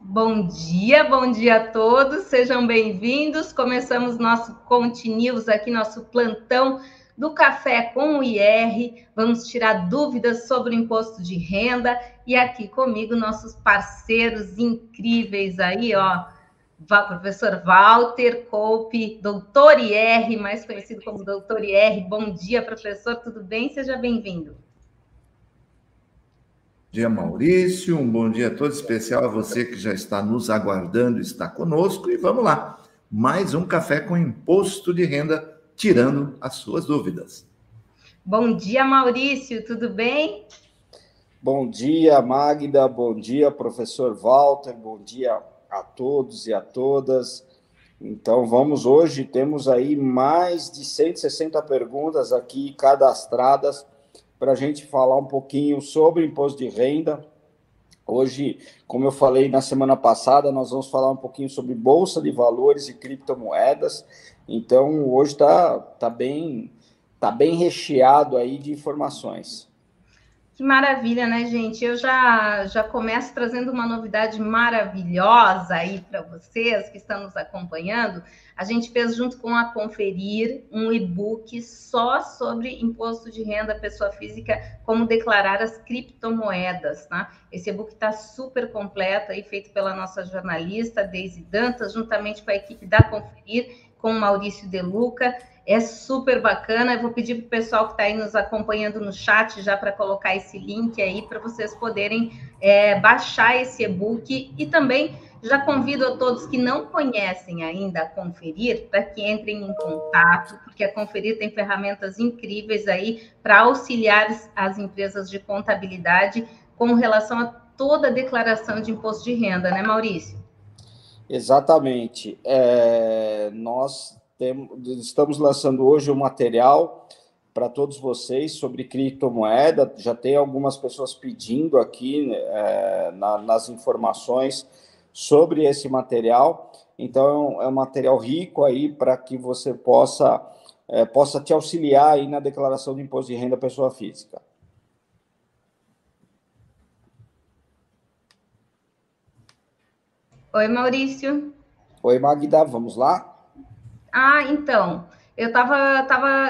Bom dia a todos, sejam bem-vindos. Começamos nosso Conte News aqui, nosso plantão do Café com o IR. Vamos tirar dúvidas sobre o imposto de renda e aqui comigo nossos parceiros incríveis aí, ó. Professor Walter Coupe, doutor IR, mais conhecido como doutor IR. Bom dia, professor, tudo bem? Seja bem-vindo. Bom dia, Maurício. Um bom dia todo especial a você que já está nos aguardando, está conosco. E vamos lá, mais um Café com Imposto de Renda, tirando as suas dúvidas. Bom dia, Maurício, tudo bem? Bom dia, Magda. Bom dia, professor Walter. Bom dia a todos e a todas. Então, hoje temos aí mais de 160 perguntas aqui cadastradas para a gente falar um pouquinho sobre imposto de renda. Hoje, como eu falei na semana passada, nós vamos falar um pouquinho sobre bolsa de valores e criptomoedas. Então, hoje tá bem recheado aí de informações. Que maravilha, né, gente? Eu já começo trazendo uma novidade maravilhosa aí para vocês que estão nos acompanhando. A gente fez junto com a Conferir um e-book só sobre imposto de renda pessoa física, como declarar as criptomoedas, tá? Esse e-book está super completo aí, feito pela nossa jornalista Deise Dantas, juntamente com a equipe da Conferir, com o Maurício De Luca. É super bacana. Eu vou pedir para o pessoal que está aí nos acompanhando no chat já para colocar esse link aí para vocês poderem baixar esse e-book. E também já convido a todos que não conhecem ainda a Conferir para que entrem em contato, porque a Conferir tem ferramentas incríveis aí para auxiliar as empresas de contabilidade com relação a toda a declaração de imposto de renda, né, Maurício? Exatamente. Nós estamos lançando hoje um material para todos vocês sobre criptomoeda. Já tem algumas pessoas pedindo aqui nas informações sobre esse material. Então, é um material rico aí para que você possa te auxiliar aí na declaração de imposto de renda pessoa física. Oi, Maurício. Oi, Magda, vamos lá? Então, eu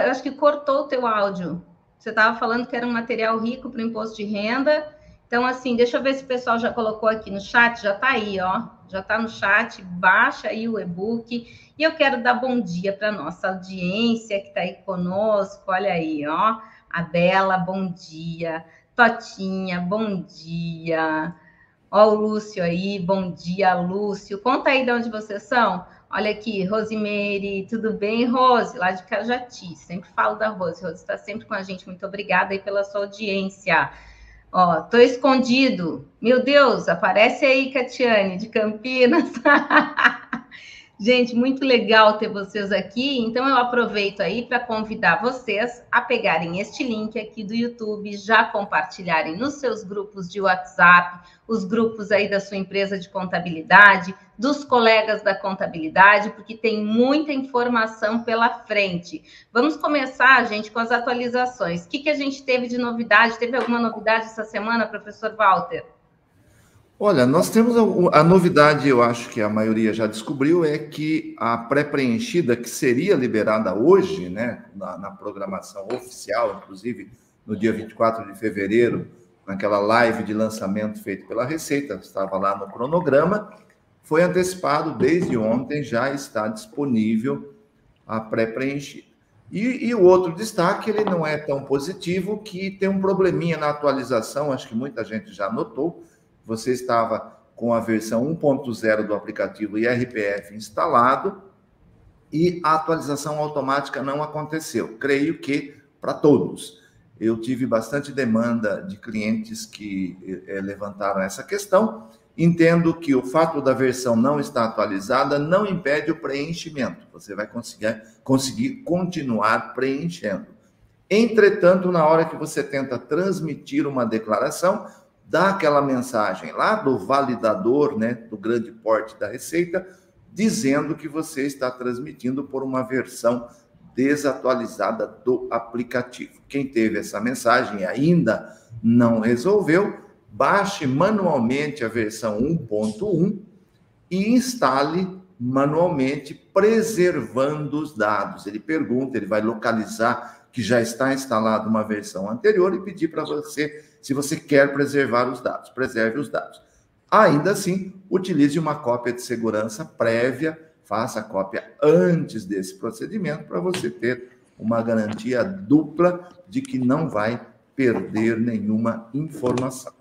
acho que cortou o teu áudio. Você estava falando que era um material rico para o imposto de renda. Então, assim, deixa eu ver se o pessoal já colocou aqui no chat, já está aí, ó. Já está no chat, baixa aí o e-book. E eu quero dar bom dia para a nossa audiência que está aí conosco. Olha aí, ó. A Bela, bom dia. Totinha, bom dia. Ó, o Lúcio aí, bom dia, Lúcio. Conta aí de onde vocês são. Olha aqui, Rosimeire, tudo bem, Rose? Lá de Cajati, sempre falo da Rose. Rose está sempre com a gente, muito obrigada aí pela sua audiência. Ó, tô escondido. Meu Deus, aparece aí, Catiane, de Campinas. Gente, muito legal ter vocês aqui. Então, eu aproveito aí para convidar vocês a pegarem este link aqui do YouTube, já compartilharem nos seus grupos de WhatsApp, os grupos aí da sua empresa de contabilidade, dos colegas da contabilidade, porque tem muita informação pela frente. Vamos começar, gente, com as atualizações. O que a gente teve de novidade? Teve alguma novidade essa semana, professor Walter? Olha, nós temos a novidade, eu acho que a maioria já descobriu, é que a pré-preenchida, que seria liberada hoje, né, na programação oficial, inclusive no dia 24 de fevereiro, naquela live de lançamento feita pela Receita, estava lá no cronograma, foi antecipado desde ontem, já está disponível a pré-preenchida. E o outro destaque, ele não é tão positivo, que tem um probleminha na atualização, acho que muita gente já notou. Você estava com a versão 1.0 do aplicativo IRPF instalado e a atualização automática não aconteceu. Creio que para todos. Eu tive bastante demanda de clientes que levantaram essa questão. Entendo que o fato da versão não estar atualizada não impede o preenchimento. Você vai conseguir continuar preenchendo. Entretanto, na hora que você tenta transmitir uma declaração, dá aquela mensagem lá do validador, né, do grande porte da Receita, dizendo que você está transmitindo por uma versão desatualizada do aplicativo. Quem teve essa mensagem e ainda não resolveu, baixe manualmente a versão 1.1 e instale manualmente, preservando os dados. Ele pergunta, ele vai localizar que já está instalada uma versão anterior e pedir para você, se você quer preservar os dados, preserve os dados. Ainda assim, utilize uma cópia de segurança prévia, faça a cópia antes desse procedimento para você ter uma garantia dupla de que não vai perder nenhuma informação.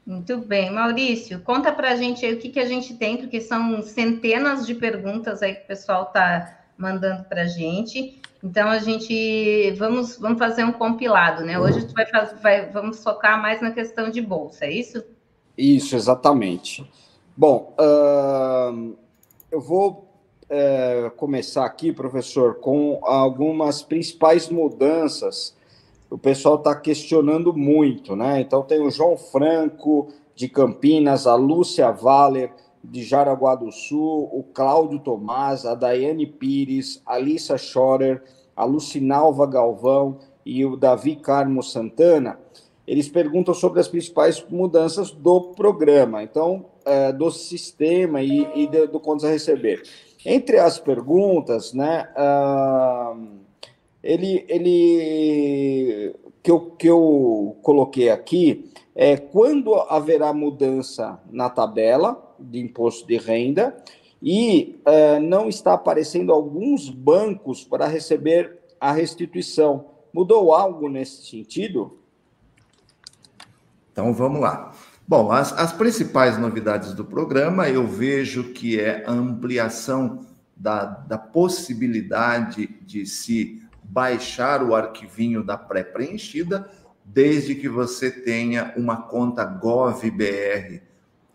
Muito bem. Maurício, conta para a gente aí o que a gente tem, porque são centenas de perguntas aí que o pessoal está mandando para a gente. Então, vamos fazer um compilado, né? Hoje a gente vamos focar mais na questão de bolsa, é isso? Isso, exatamente. Bom, eu vou começar aqui, professor, com algumas principais mudanças. O pessoal está questionando muito, né? Então, tem o João Franco, de Campinas, a Lúcia Valer, de Jaraguá do Sul, o Cláudio Tomás, a Daiane Pires, a Alissa Schorer, a Lucinalva Galvão e o Davi Carmo Santana. Eles perguntam sobre as principais mudanças do programa, então, do sistema e do contas a receber. Entre as perguntas, né, que eu coloquei aqui é quando haverá mudança na tabela de imposto de renda e não está aparecendo alguns bancos para receber a restituição. Mudou algo nesse sentido? Então, vamos lá. Bom, as principais novidades do programa, eu vejo que é a ampliação da possibilidade de se baixar o arquivinho da pré-preenchida, desde que você tenha uma conta GovBR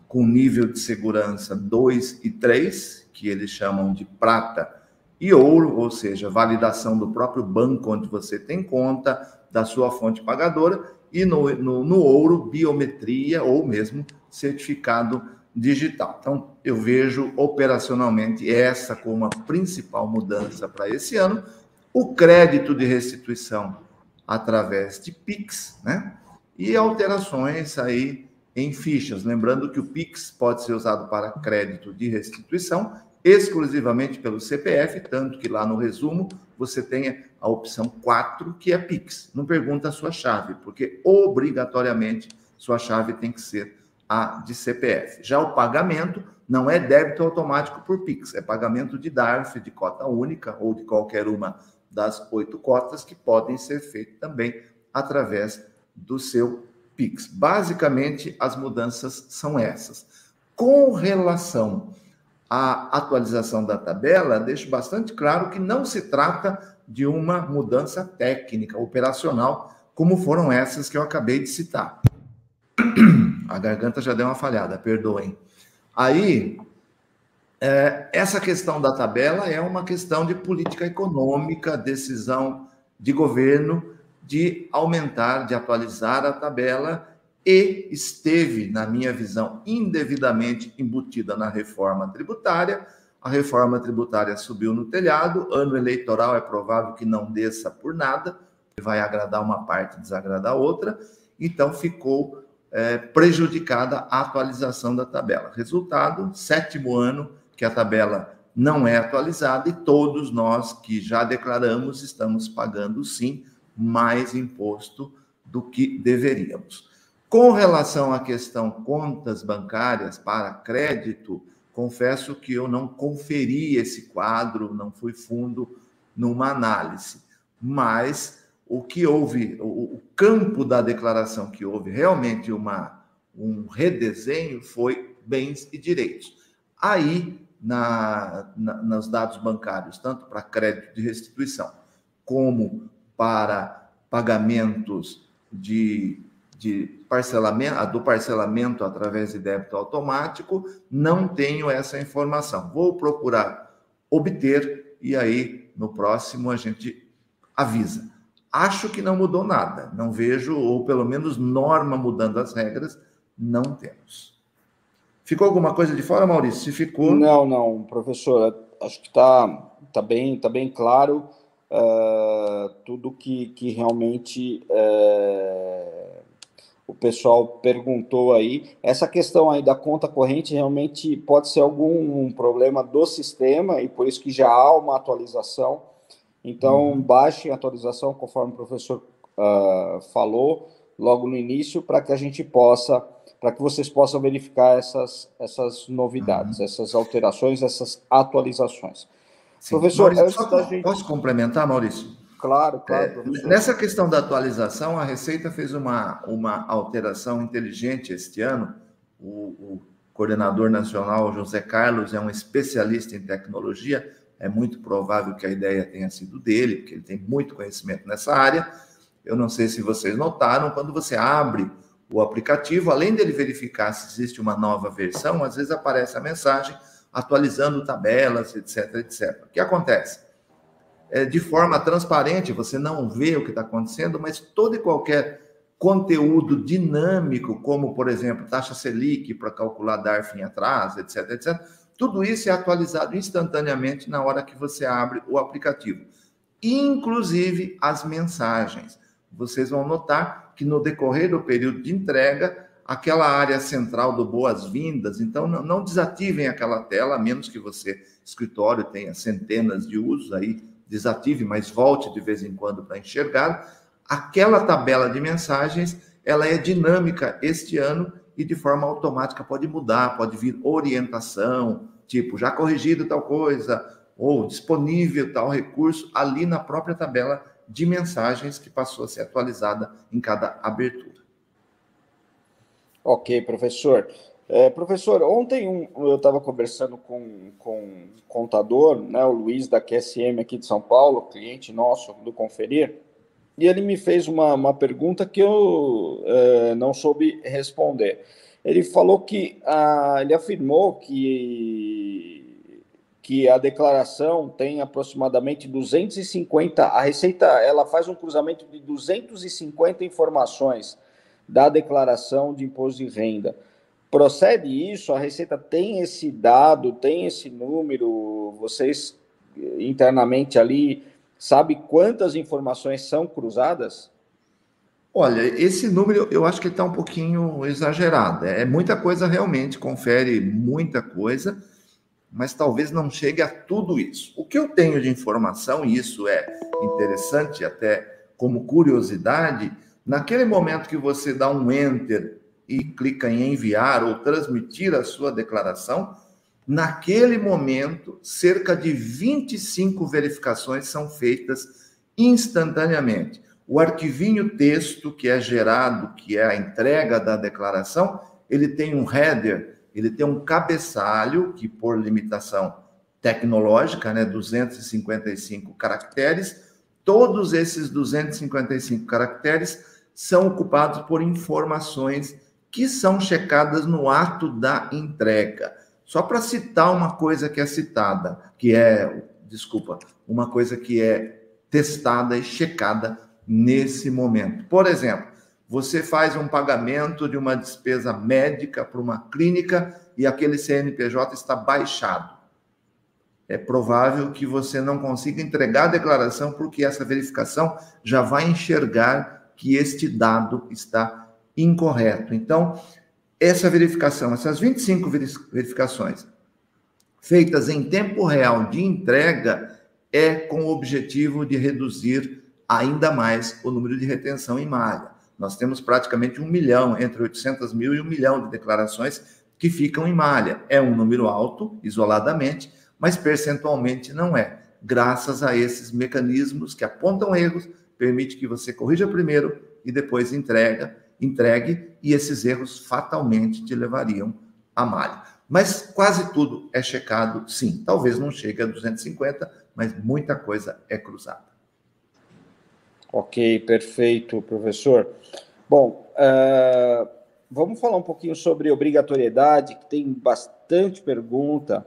com nível de segurança 2 e 3, que eles chamam de prata e ouro, ou seja, validação do próprio banco onde você tem conta, da sua fonte pagadora, e no ouro, biometria ou mesmo certificado digital. Então, eu vejo operacionalmente essa como a principal mudança para esse ano. O crédito de restituição através de Pix, né? E alterações aí em fichas. Lembrando que o Pix pode ser usado para crédito de restituição exclusivamente pelo CPF, tanto que lá no resumo você tenha a opção 4, que é Pix. Não pergunta a sua chave, porque obrigatoriamente sua chave tem que ser a de CPF. Já o pagamento não é débito automático por Pix, é pagamento de DARF, de cota única ou de qualquer uma das 8 cotas que podem ser feitas também através do seu Pix. Basicamente, as mudanças são essas. Com relação à atualização da tabela, deixo bastante claro que não se trata de uma mudança técnica, operacional, como foram essas que eu acabei de citar. A garganta já deu uma falhada, perdoem. Aí, essa questão da tabela é uma questão de política econômica, decisão de governo de aumentar, de atualizar a tabela, e esteve, na minha visão, indevidamente embutida na reforma tributária. A reforma tributária subiu no telhado, ano eleitoral é provável que não desça por nada, vai agradar uma parte, desagradar outra, então ficou prejudicada a atualização da tabela. Resultado, 7º ano que a tabela não é atualizada e todos nós que já declaramos estamos pagando, sim, mais imposto do que deveríamos. Com relação à questão contas bancárias para crédito, confesso que eu não conferi esse quadro, não fui fundo numa análise, mas o que houve, o campo da declaração que houve realmente um redesenho foi bens e direitos. Aí, nos dados bancários, tanto para crédito de restituição, como para pagamentos do parcelamento através de débito automático, não tenho essa informação. Vou procurar obter e aí, no próximo, a gente avisa. Acho que não mudou nada, não vejo, ou pelo menos norma mudando as regras, não temos. Ficou alguma coisa de fora, Maurício? Se ficou... Não, professor, acho que tá bem claro tudo que realmente o pessoal perguntou aí. Essa questão aí da conta corrente realmente pode ser algum problema do sistema, e por isso que já há uma atualização. Então, baixem a atualização, conforme o professor falou, logo no início, para que a gente possa, para que vocês possam verificar essas novidades, essas alterações, essas atualizações. Sim. Professor, Maurício, posso complementar, Maurício? Claro, professor. Nessa questão da atualização, a Receita fez uma alteração inteligente este ano. O coordenador nacional, José Carlos, é um especialista em tecnologia. É muito provável que a ideia tenha sido dele, porque ele tem muito conhecimento nessa área. Eu não sei se vocês notaram, quando você abre o aplicativo, além dele verificar se existe uma nova versão, às vezes aparece a mensagem atualizando tabelas, etc, etc. O que acontece? De forma transparente, você não vê o que está acontecendo, mas todo e qualquer conteúdo dinâmico, como, por exemplo, taxa Selic para calcular DARF em atraso, etc, etc, tudo isso é atualizado instantaneamente na hora que você abre o aplicativo. Inclusive as mensagens. Vocês vão notar que no decorrer do período de entrega, aquela área central do boas-vindas, então não desativem aquela tela, a menos que você, escritório, tenha centenas de usos aí, desative, mas volte de vez em quando para enxergar. Aquela tabela de mensagens, ela é dinâmica este ano e de forma automática pode mudar, pode vir orientação, tipo, já corrigido tal coisa, ou disponível tal recurso, ali na própria tabela de mensagens que passou a ser atualizada em cada abertura. Ok, professor. Professor, ontem eu estava conversando com um contador, né, o Luiz da QSM aqui de São Paulo, cliente nosso do Conferir, e ele me fez uma pergunta que eu não soube responder. Ele falou que, ele afirmou que a declaração tem aproximadamente 250, a Receita ela faz um cruzamento de 250 informações da declaração de imposto de renda. Procede isso? A Receita tem esse dado, tem esse número? Vocês internamente ali sabem quantas informações são cruzadas? Olha, esse número eu acho que está um pouquinho exagerado. É muita coisa realmente, confere muita coisa, mas talvez não chegue a tudo isso. O que eu tenho de informação, e isso é interessante até como curiosidade, naquele momento que você dá um enter e clica em enviar ou transmitir a sua declaração, naquele momento, cerca de 25 verificações são feitas instantaneamente. O arquivinho texto que é gerado, que é a entrega da declaração, ele tem um header, ele tem um cabeçalho, que por limitação tecnológica, 255 caracteres, todos esses 255 caracteres são ocupados por informações que são checadas no ato da entrega. Só para citar uma coisa que é citada, uma coisa que é testada e checada nesse momento. Por exemplo, você faz um pagamento de uma despesa médica para uma clínica e aquele CNPJ está baixado. É provável que você não consiga entregar a declaração porque essa verificação já vai enxergar que este dado está incorreto. Então, essa verificação, essas 25 verificações feitas em tempo real de entrega é com o objetivo de reduzir ainda mais o número de retenção em malha. Nós temos praticamente 1 milhão, entre 800 mil e 1 milhão de declarações que ficam em malha. É um número alto, isoladamente, mas percentualmente não é. Graças a esses mecanismos que apontam erros, permite que você corrija primeiro e depois entregue, e esses erros fatalmente te levariam à malha. Mas quase tudo é checado, sim. Talvez não chegue a 250, mas muita coisa é cruzada. Ok, perfeito, professor. Bom, vamos falar um pouquinho sobre obrigatoriedade, que tem bastante pergunta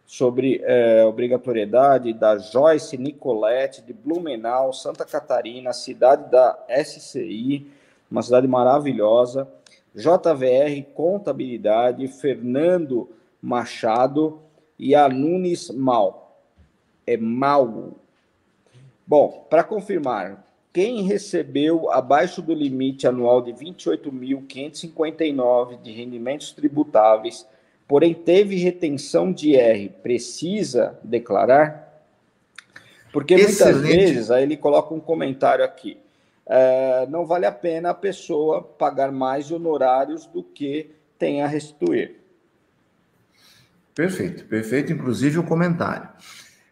sobre obrigatoriedade da Joyce Nicolette, de Blumenau, Santa Catarina, cidade da SCI, uma cidade maravilhosa. JVR Contabilidade, Fernando Machado e a Nunes Mal. Bom, para confirmar, quem recebeu abaixo do limite anual de 28.559 de rendimentos tributáveis, porém teve retenção de IR, precisa declarar? Porque muitas vezes, aí ele coloca um comentário aqui, não vale a pena a pessoa pagar mais honorários do que tem a restituir. Perfeito, perfeito, inclusive o comentário.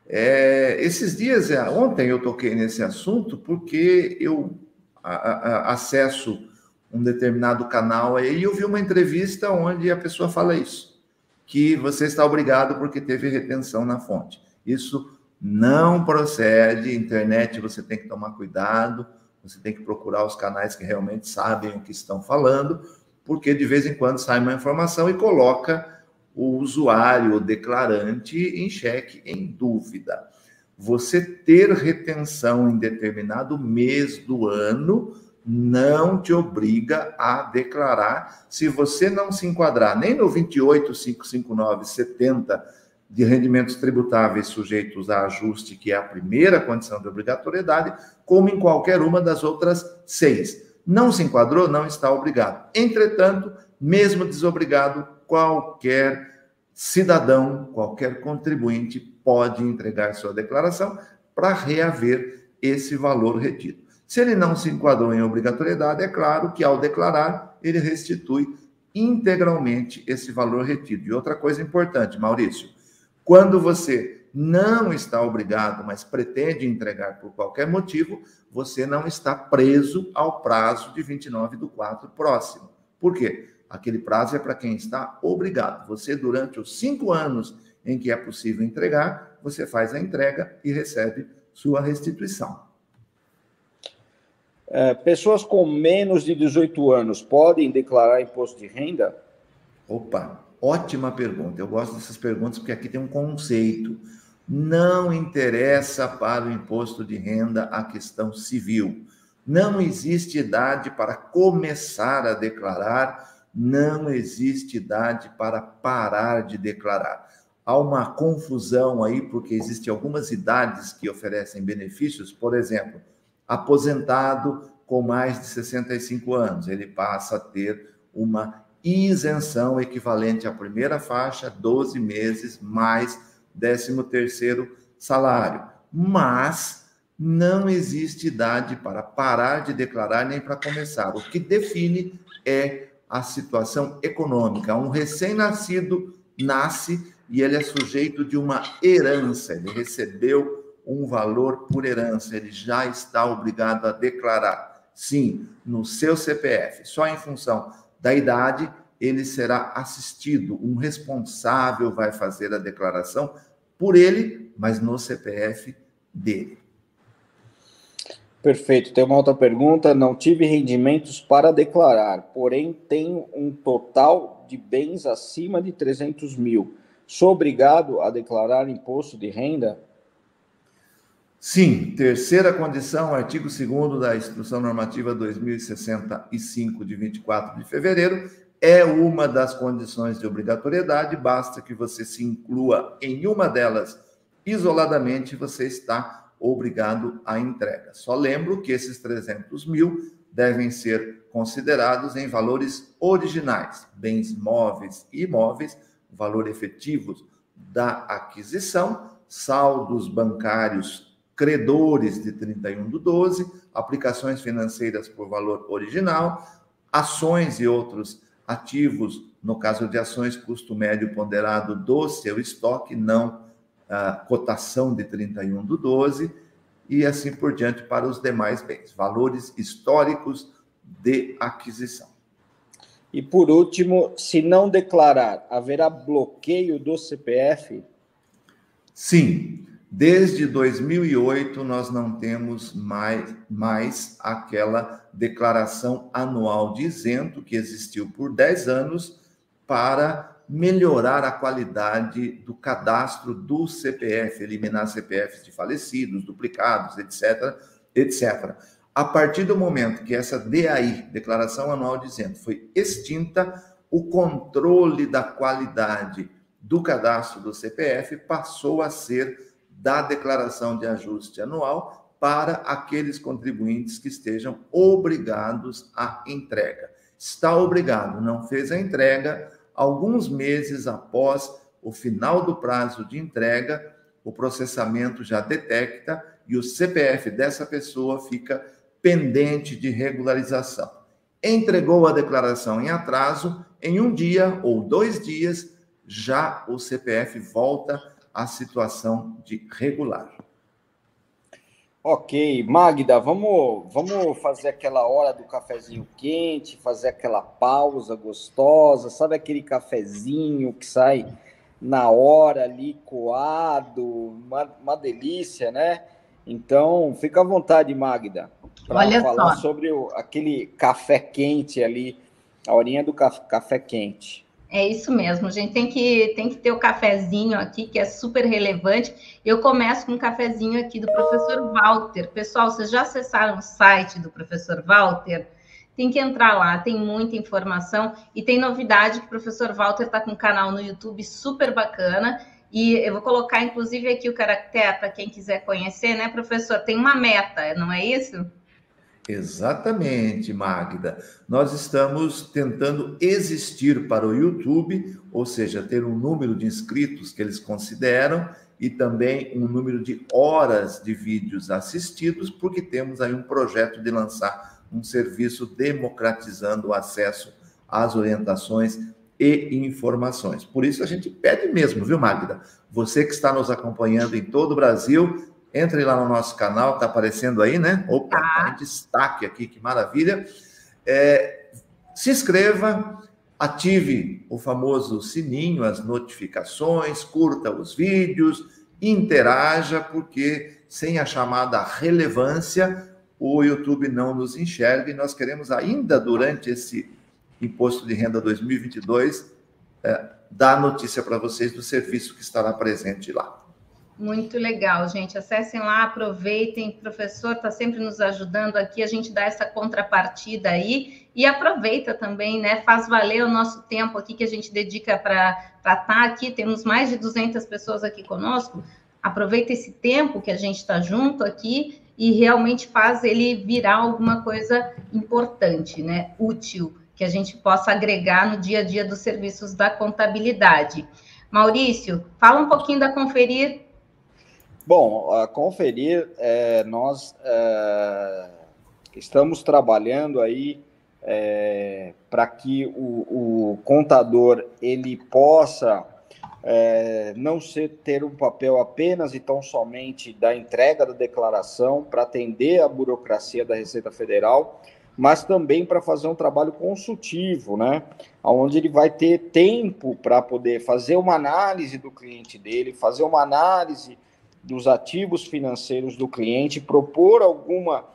Esses dias, ontem eu toquei nesse assunto porque eu acesso um determinado canal aí e eu vi uma entrevista onde a pessoa fala isso, que você está obrigado porque teve retenção na fonte. Isso não procede, internet você tem que tomar cuidado, você tem que procurar os canais que realmente sabem o que estão falando, porque de vez em quando sai uma informação e coloca o usuário, o declarante, em xeque, em dúvida. Você ter retenção em determinado mês do ano não te obriga a declarar. Se você não se enquadrar nem no 28.559/70 de rendimentos tributáveis sujeitos a ajuste, que é a primeira condição de obrigatoriedade, como em qualquer uma das outras 6. Não se enquadrou, não está obrigado. Entretanto, mesmo desobrigado, qualquer cidadão, qualquer contribuinte pode entregar sua declaração para reaver esse valor retido. Se ele não se enquadrou em obrigatoriedade, é claro que ao declarar, ele restitui integralmente esse valor retido. E outra coisa importante, Maurício, quando você não está obrigado, mas pretende entregar por qualquer motivo, você não está preso ao prazo de 29/4 próximo. Por quê? Aquele prazo é para quem está obrigado. Você, durante os 5 anos em que é possível entregar, você faz a entrega e recebe sua restituição. Pessoas com menos de 18 anos podem declarar imposto de renda? Opa, ótima pergunta. Eu gosto dessas perguntas porque aqui tem um conceito. Não interessa para o imposto de renda a questão civil. Não existe idade para começar a declarar, não existe idade para parar de declarar. Há uma confusão aí, porque existem algumas idades que oferecem benefícios. Por exemplo, aposentado com mais de 65 anos, ele passa a ter uma isenção equivalente à primeira faixa, 12 meses, mais 13º salário. Mas não existe idade para parar de declarar nem para começar. O que define é a situação econômica. Um recém-nascido nasce e ele é sujeito de uma herança, ele recebeu um valor por herança, ele já está obrigado a declarar, sim, no seu CPF. Só em função da idade, ele será assistido, um responsável vai fazer a declaração por ele, mas no CPF dele. Perfeito. Tem uma outra pergunta. Não tive rendimentos para declarar, porém tenho um total de bens acima de 300 mil. Sou obrigado a declarar imposto de renda? Sim. Terceira condição, artigo 2º da Instrução Normativa 2065, de 24 de fevereiro, é uma das condições de obrigatoriedade. Basta que você se inclua em uma delas isoladamente, você está obrigado à entrega. Só lembro que esses 300 mil devem ser considerados em valores originais, bens móveis e imóveis, valor efetivo da aquisição, saldos bancários credores de 31/12, aplicações financeiras por valor original, ações e outros ativos, no caso de ações, custo médio ponderado do seu estoque, não a cotação de 31/12, e assim por diante para os demais bens, valores históricos de aquisição. E por último, se não declarar, haverá bloqueio do CPF? Sim, desde 2008 nós não temos mais aquela declaração anual de isento que existiu por 10 anos para melhorar a qualidade do cadastro do CPF, eliminar CPFs de falecidos, duplicados, etc, etc. A partir do momento que essa DAI, Declaração Anual de Isento, foi extinta, o controle da qualidade do cadastro do CPF passou a ser da declaração de ajuste anual para aqueles contribuintes que estejam obrigados à entrega. Está obrigado, não fez a entrega, alguns meses após o final do prazo de entrega, o processamento já detecta e o CPF dessa pessoa fica pendente de regularização. Entregou a declaração em atraso, em 1 dia ou 2 dias, já o CPF volta à situação de regular. Ok, Magda, vamos fazer aquela hora do cafezinho quente, fazer aquela pausa gostosa, sabe aquele cafezinho que sai na hora ali, coado, uma delícia, né? Então, fica à vontade, Magda, para falar sobre aquele café quente ali, a horinha do café quente. É isso mesmo, a gente tem que ter o cafezinho aqui, que é super relevante. Eu começo com um cafezinho aqui do professor Walter. Pessoal, vocês já acessaram o site do professor Walter? Tem que entrar lá, tem muita informação e tem novidade que o professor Walter está com um canal no YouTube super bacana. E eu vou colocar, inclusive, aqui o caractere para quem quiser conhecer, né, professor? Tem uma meta, não é isso? Exatamente, Magda. Nós estamos tentando existir para o YouTube, ou seja, ter um número de inscritos que eles consideram e também um número de horas de vídeos assistidos, porque temos aí um projeto de lançar um serviço democratizando o acesso às orientações e informações. Por isso a gente pede mesmo, viu, Magda? Você que está nos acompanhando em todo o Brasil, entre lá no nosso canal, está aparecendo aí, né? Opa, está em destaque aqui, que maravilha. Se inscreva, ative o famoso sininho, as notificações, curta os vídeos, interaja, porque sem a chamada relevância, o YouTube não nos enxerga e nós queremos ainda, durante esse Imposto de Renda 2022, dar notícia para vocês do serviço que estará presente lá. Muito legal, gente. Acessem lá, aproveitem. O professor está sempre nos ajudando aqui. A gente dá essa contrapartida aí e aproveita também, né? Faz valer o nosso tempo aqui que a gente dedica para estar aqui. Temos mais de 200 pessoas aqui conosco. Aproveita esse tempo que a gente está junto aqui e realmente faz ele virar alguma coisa importante, né? Útil, que a gente possa agregar no dia a dia dos serviços da contabilidade. Maurício, fala um pouquinho da Conferir. Bom, a Conferir, nós estamos trabalhando aí para que o contador ele possa não ter um papel apenas e tão somente da entrega da declaração para atender a burocracia da Receita Federal, mas também para fazer um trabalho consultivo, né? Onde ele vai ter tempo para poder fazer uma análise do cliente dele, fazer uma análise dos ativos financeiros do cliente, propor alguma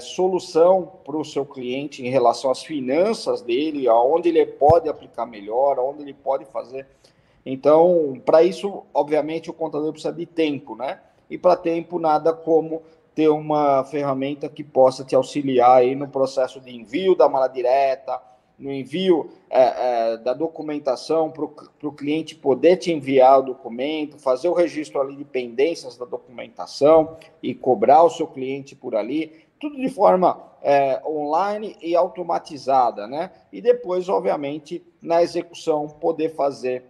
solução para o seu cliente em relação às finanças dele, aonde ele pode aplicar melhor, aonde ele pode fazer. Então, para isso, obviamente, o contador precisa de tempo, né? E para tempo, nada como ter uma ferramenta que possa te auxiliar aí no processo de envio da mala direta, no envio da documentação para o cliente poder te enviar o documento, fazer o registro ali de pendências da documentação e cobrar o seu cliente por ali, tudo de forma online e automatizada, né? E depois, obviamente, na execução, poder fazer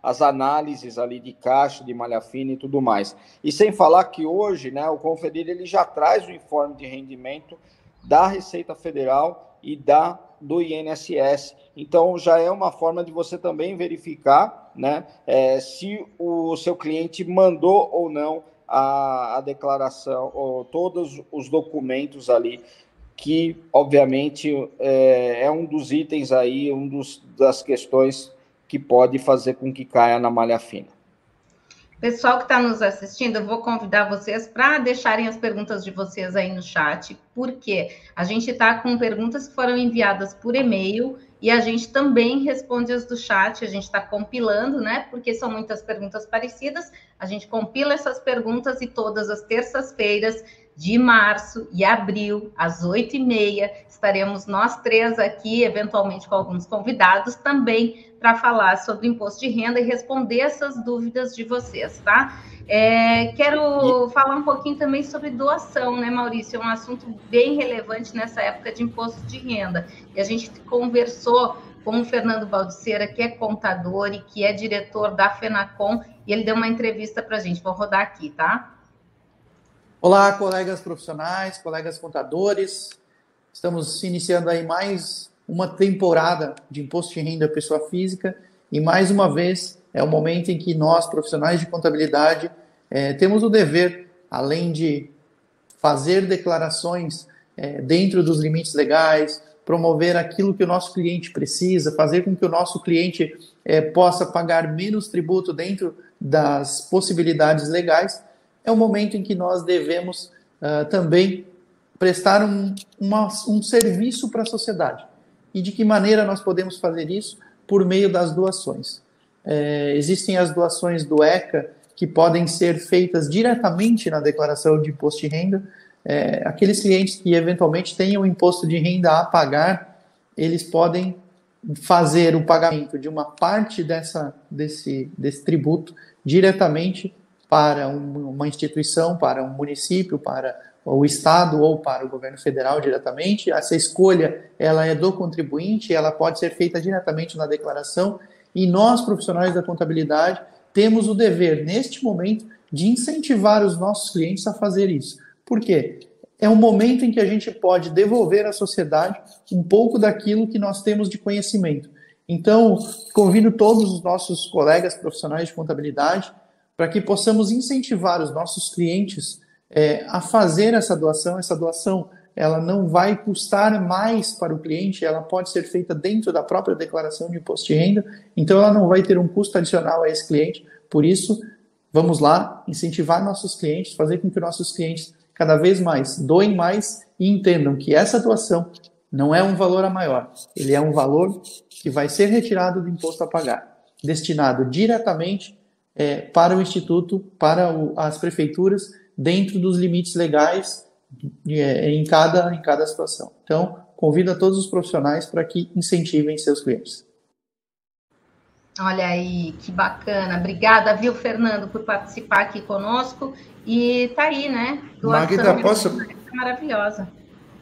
as análises ali de caixa, de malha fina e tudo mais. E sem falar que hoje, né, o Conferir ele já traz o informe de rendimento da Receita Federal e do INSS. Então, já é uma forma de você também verificar, né, se o seu cliente mandou ou não a declaração, ou todos os documentos ali, que, obviamente, é um dos itens aí, das questões que pode fazer com que caia na malha fina. Pessoal que está nos assistindo, eu vou convidar vocês para deixarem as perguntas de vocês aí no chat, porque a gente está com perguntas que foram enviadas por e-mail e a gente também responde as do chat, a gente está compilando, né? Porque são muitas perguntas parecidas, a gente compila essas perguntas e todas as terças-feiras de março e abril, às 8h30, estaremos nós três aqui, eventualmente com alguns convidados também, para falar sobre imposto de renda e responder essas dúvidas de vocês, tá? Quero falar um pouquinho também sobre doação, né, Maurício? É um assunto bem relevante nessa época de imposto de renda. E a gente conversou com o Fernando Baldiceira, que é contador e que é diretor da FENACON, e ele deu uma entrevista para a gente. Vou rodar aqui, tá? Olá, colegas profissionais, colegas contadores. Estamos iniciando aí mais uma temporada de imposto de renda pessoa física e, mais uma vez, é o momento em que nós, profissionais de contabilidade, temos o dever, além de fazer declarações dentro dos limites legais, promover aquilo que o nosso cliente precisa, fazer com que o nosso cliente possa pagar menos tributo dentro das possibilidades legais, é o momento em que nós devemos também prestar um serviço para a sociedade. E de que maneira nós podemos fazer isso? Por meio das doações. Existem as doações do ECA, que podem ser feitas diretamente na declaração de imposto de renda. Aqueles clientes que eventualmente tenham imposto de renda a pagar, eles podem fazer o pagamento de uma parte desse tributo diretamente para uma instituição, para um município, para o Estado ou para o governo federal diretamente. Essa escolha ela é do contribuinte, ela pode ser feita diretamente na declaração, e nós, profissionais da contabilidade, temos o dever, neste momento, de incentivar os nossos clientes a fazer isso. Por quê? É um momento em que a gente pode devolver à sociedade um pouco daquilo que nós temos de conhecimento. Então, convido todos os nossos colegas profissionais de contabilidade para que possamos incentivar os nossos clientes a fazer essa doação. Essa doação ela não vai custar mais para o cliente, ela pode ser feita dentro da própria declaração de imposto de renda, então ela não vai ter um custo adicional a esse cliente. Por isso, vamos lá incentivar nossos clientes, fazer com que nossos clientes cada vez mais doem mais e entendam que essa doação não é um valor a maior, ele é um valor que vai ser retirado do imposto a pagar, destinado diretamente para o Instituto, para as prefeituras, dentro dos limites legais em cada situação. Então, convido a todos os profissionais para que incentivem seus clientes. Olha aí, que bacana. Obrigada, viu, Fernando, por participar aqui conosco. E tá aí, né? Doação Magda, maravilhosa.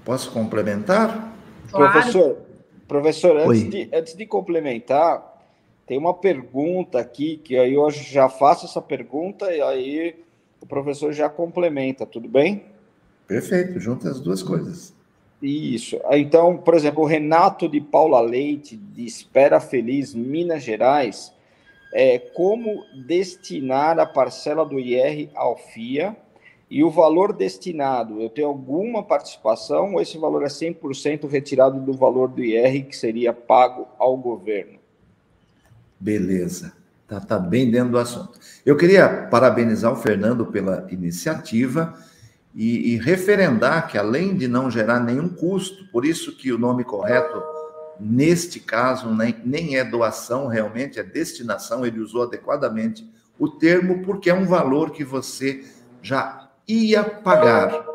Posso complementar? Claro. Professor, antes de complementar, tem uma pergunta aqui, que aí eu já faço essa pergunta e aí o professor já complementa, tudo bem? Perfeito, junta as duas coisas. Isso. Então, por exemplo, o Renato de Paula Leite, de Espera Feliz, Minas Gerais, como destinar a parcela do IR ao FIA e o valor destinado, eu tenho alguma participação ou esse valor é 100% retirado do valor do IR que seria pago ao governo? Beleza, tá bem dentro do assunto. Eu queria parabenizar o Fernando pela iniciativa e referendar que, além de não gerar nenhum custo, por isso que o nome correto, neste caso, nem é doação, realmente é destinação, ele usou adequadamente o termo, porque é um valor que você já ia pagar.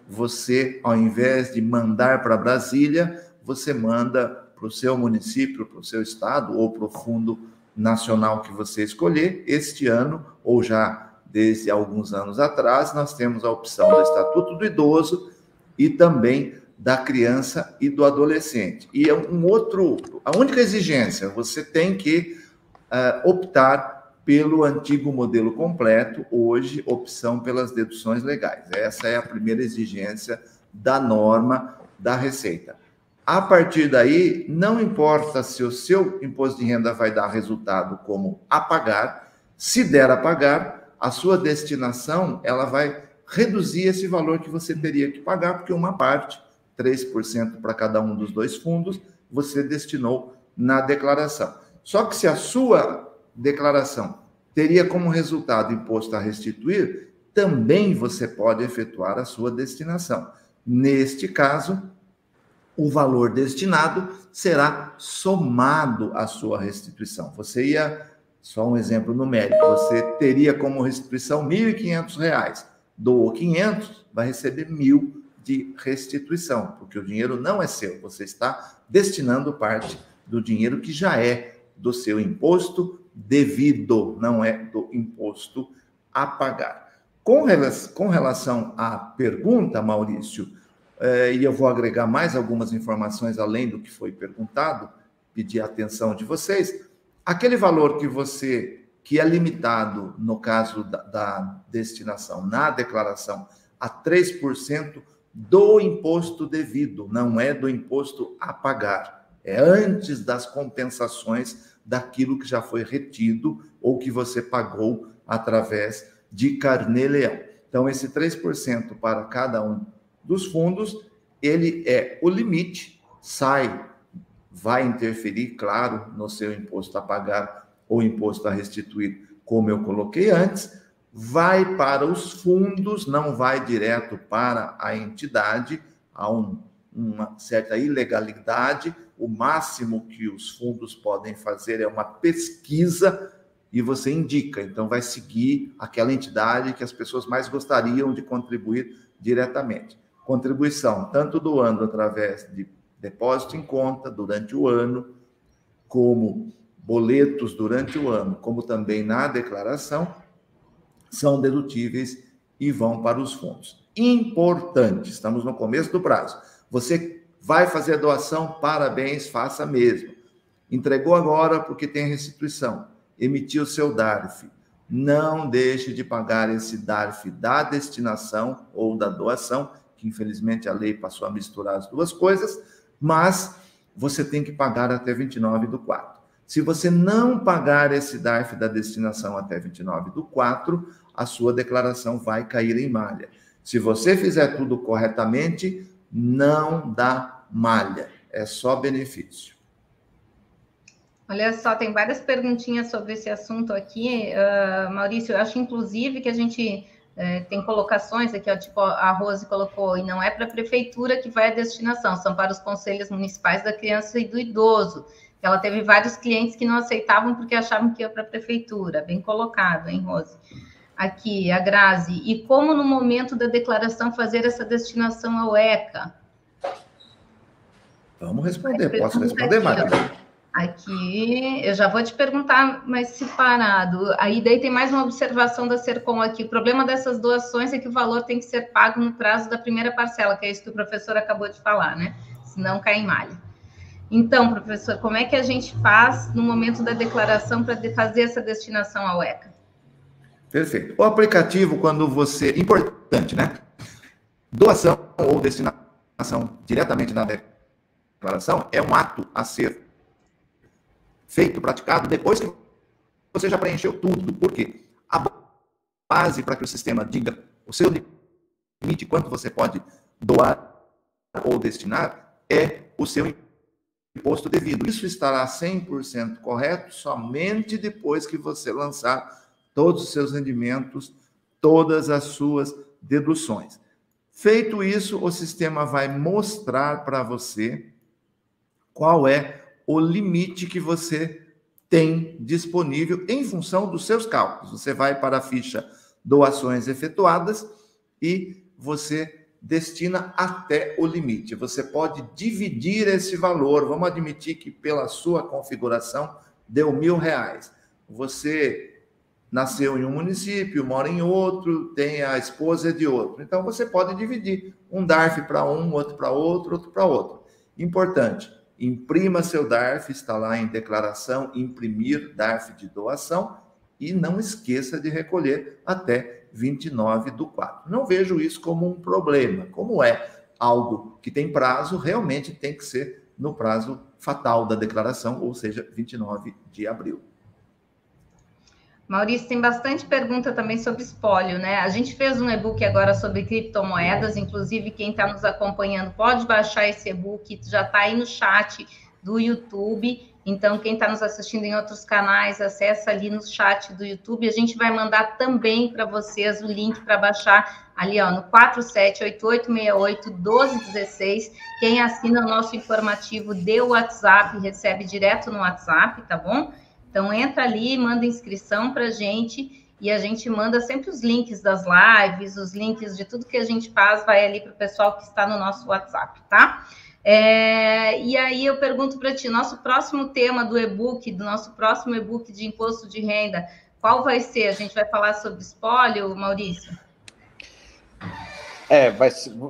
Você, ao invés de mandar para Brasília, você manda para o seu município, para o seu estado ou para o fundo nacional que você escolher. Este ano, ou já desde alguns anos atrás, nós temos a opção do Estatuto do Idoso e também da criança e do adolescente. E a única exigência, você tem que optar pelo antigo modelo completo, hoje opção pelas deduções legais. Essa é a primeira exigência da norma da Receita. A partir daí, não importa se o seu imposto de renda vai dar resultado como a pagar, se der a pagar, a sua destinação ela vai reduzir esse valor que você teria que pagar, porque uma parte, 3% para cada um dos dois fundos, você destinou na declaração. Só que se a sua declaração teria como resultado imposto a restituir, também você pode efetuar a sua destinação. Neste caso, o valor destinado será somado à sua restituição. Você ia, só um exemplo numérico, você teria como restituição R$ 1.500. doou 500, vai receber 1.000 de restituição, porque o dinheiro não é seu, você está destinando parte do dinheiro que já é do seu imposto devido, não é do imposto a pagar. Com relação à pergunta, Maurício, e eu vou agregar mais algumas informações além do que foi perguntado, pedir a atenção de vocês, aquele valor que é limitado, no caso da destinação, na declaração, a 3% do imposto devido, não é do imposto a pagar, é antes das compensações daquilo que já foi retido ou que você pagou através de carnê-leão. Então, esse 3% para cada um dos fundos, ele é o limite, vai interferir, claro, no seu imposto a pagar ou imposto a restituir, como eu coloquei antes, vai para os fundos, não vai direto para a entidade, há uma certa ilegalidade, o máximo que os fundos podem fazer é uma pesquisa e você indica, então vai seguir aquela entidade que as pessoas mais gostariam de contribuir diretamente. Contribuição, tanto doando através de depósito em conta durante o ano, como boletos durante o ano, como também na declaração, são dedutíveis e vão para os fundos. Importante, estamos no começo do prazo. Você vai fazer a doação, parabéns, faça mesmo. Entregou agora porque tem restituição. Emitiu o seu DARF. Não deixe de pagar esse DARF da destinação ou da doação, que infelizmente a lei passou a misturar as duas coisas, mas você tem que pagar até 29/4. Se você não pagar esse DARF da destinação até 29/4, a sua declaração vai cair em malha. Se você fizer tudo corretamente, não dá malha, é só benefício. Olha só, tem várias perguntinhas sobre esse assunto aqui, Maurício. Eu acho, inclusive, que a gente tem colocações aqui, ó, tipo a Rose colocou, e não é para a prefeitura que vai a destinação, são para os conselhos municipais da criança e do idoso. Ela teve vários clientes que não aceitavam porque achavam que ia para a prefeitura. Bem colocado, hein, Rose? Aqui, a Grazi. E como no momento da declaração fazer essa destinação ao ECA? Vamos responder. Posso responder, Maria? Aqui, eu já vou te perguntar mais separado. Aí daí tem mais uma observação da Sercom aqui. O problema dessas doações é que o valor tem que ser pago no prazo da primeira parcela, que é isso que o professor acabou de falar, né? Senão cai em malha. Então, professor, como é que a gente faz no momento da declaração para fazer essa destinação ao ECA? Perfeito. O aplicativo, quando você... Importante, né? Doação ou destinação diretamente na declaração é um ato a ser feito, praticado, depois que você já preencheu tudo. Por quê? A base para que o sistema diga o seu limite, quanto você pode doar ou destinar, é o seu imposto devido. Isso estará 100% correto somente depois que você lançar todos os seus rendimentos, todas as suas deduções. Feito isso, o sistema vai mostrar para você qual é o limite que você tem disponível em função dos seus cálculos. Você vai para a ficha doações efetuadas e você destina até o limite. Você pode dividir esse valor. Vamos admitir que pela sua configuração deu R$1.000. Você nasceu em um município, mora em outro, tem a esposa de outro. Então, você pode dividir um DARF para um, outro para outro, outro para outro. Importante, imprima seu DARF, está lá em declaração, imprimir DARF de doação e não esqueça de recolher até 29/4. Não vejo isso como um problema. Como é algo que tem prazo, realmente tem que ser no prazo fatal da declaração, ou seja, 29 de abril. Maurício, tem bastante pergunta também sobre espólio, né? A gente fez um e-book agora sobre criptomoedas, inclusive quem está nos acompanhando pode baixar esse e-book, já está aí no chat do YouTube. Então, quem está nos assistindo em outros canais, acessa ali no chat do YouTube. A gente vai mandar também para vocês o link para baixar ali, ó, no 4788681216. Quem assina o nosso informativo de WhatsApp recebe direto no WhatsApp, tá bom? Então, entra ali, manda inscrição para a gente e a gente manda sempre os links das lives, os links de tudo que a gente faz, vai ali para o pessoal que está no nosso WhatsApp, tá? E aí eu pergunto para ti, nosso próximo tema do e-book, do nosso próximo e-book de imposto de renda, qual vai ser? A gente vai falar sobre espólio, Maurício?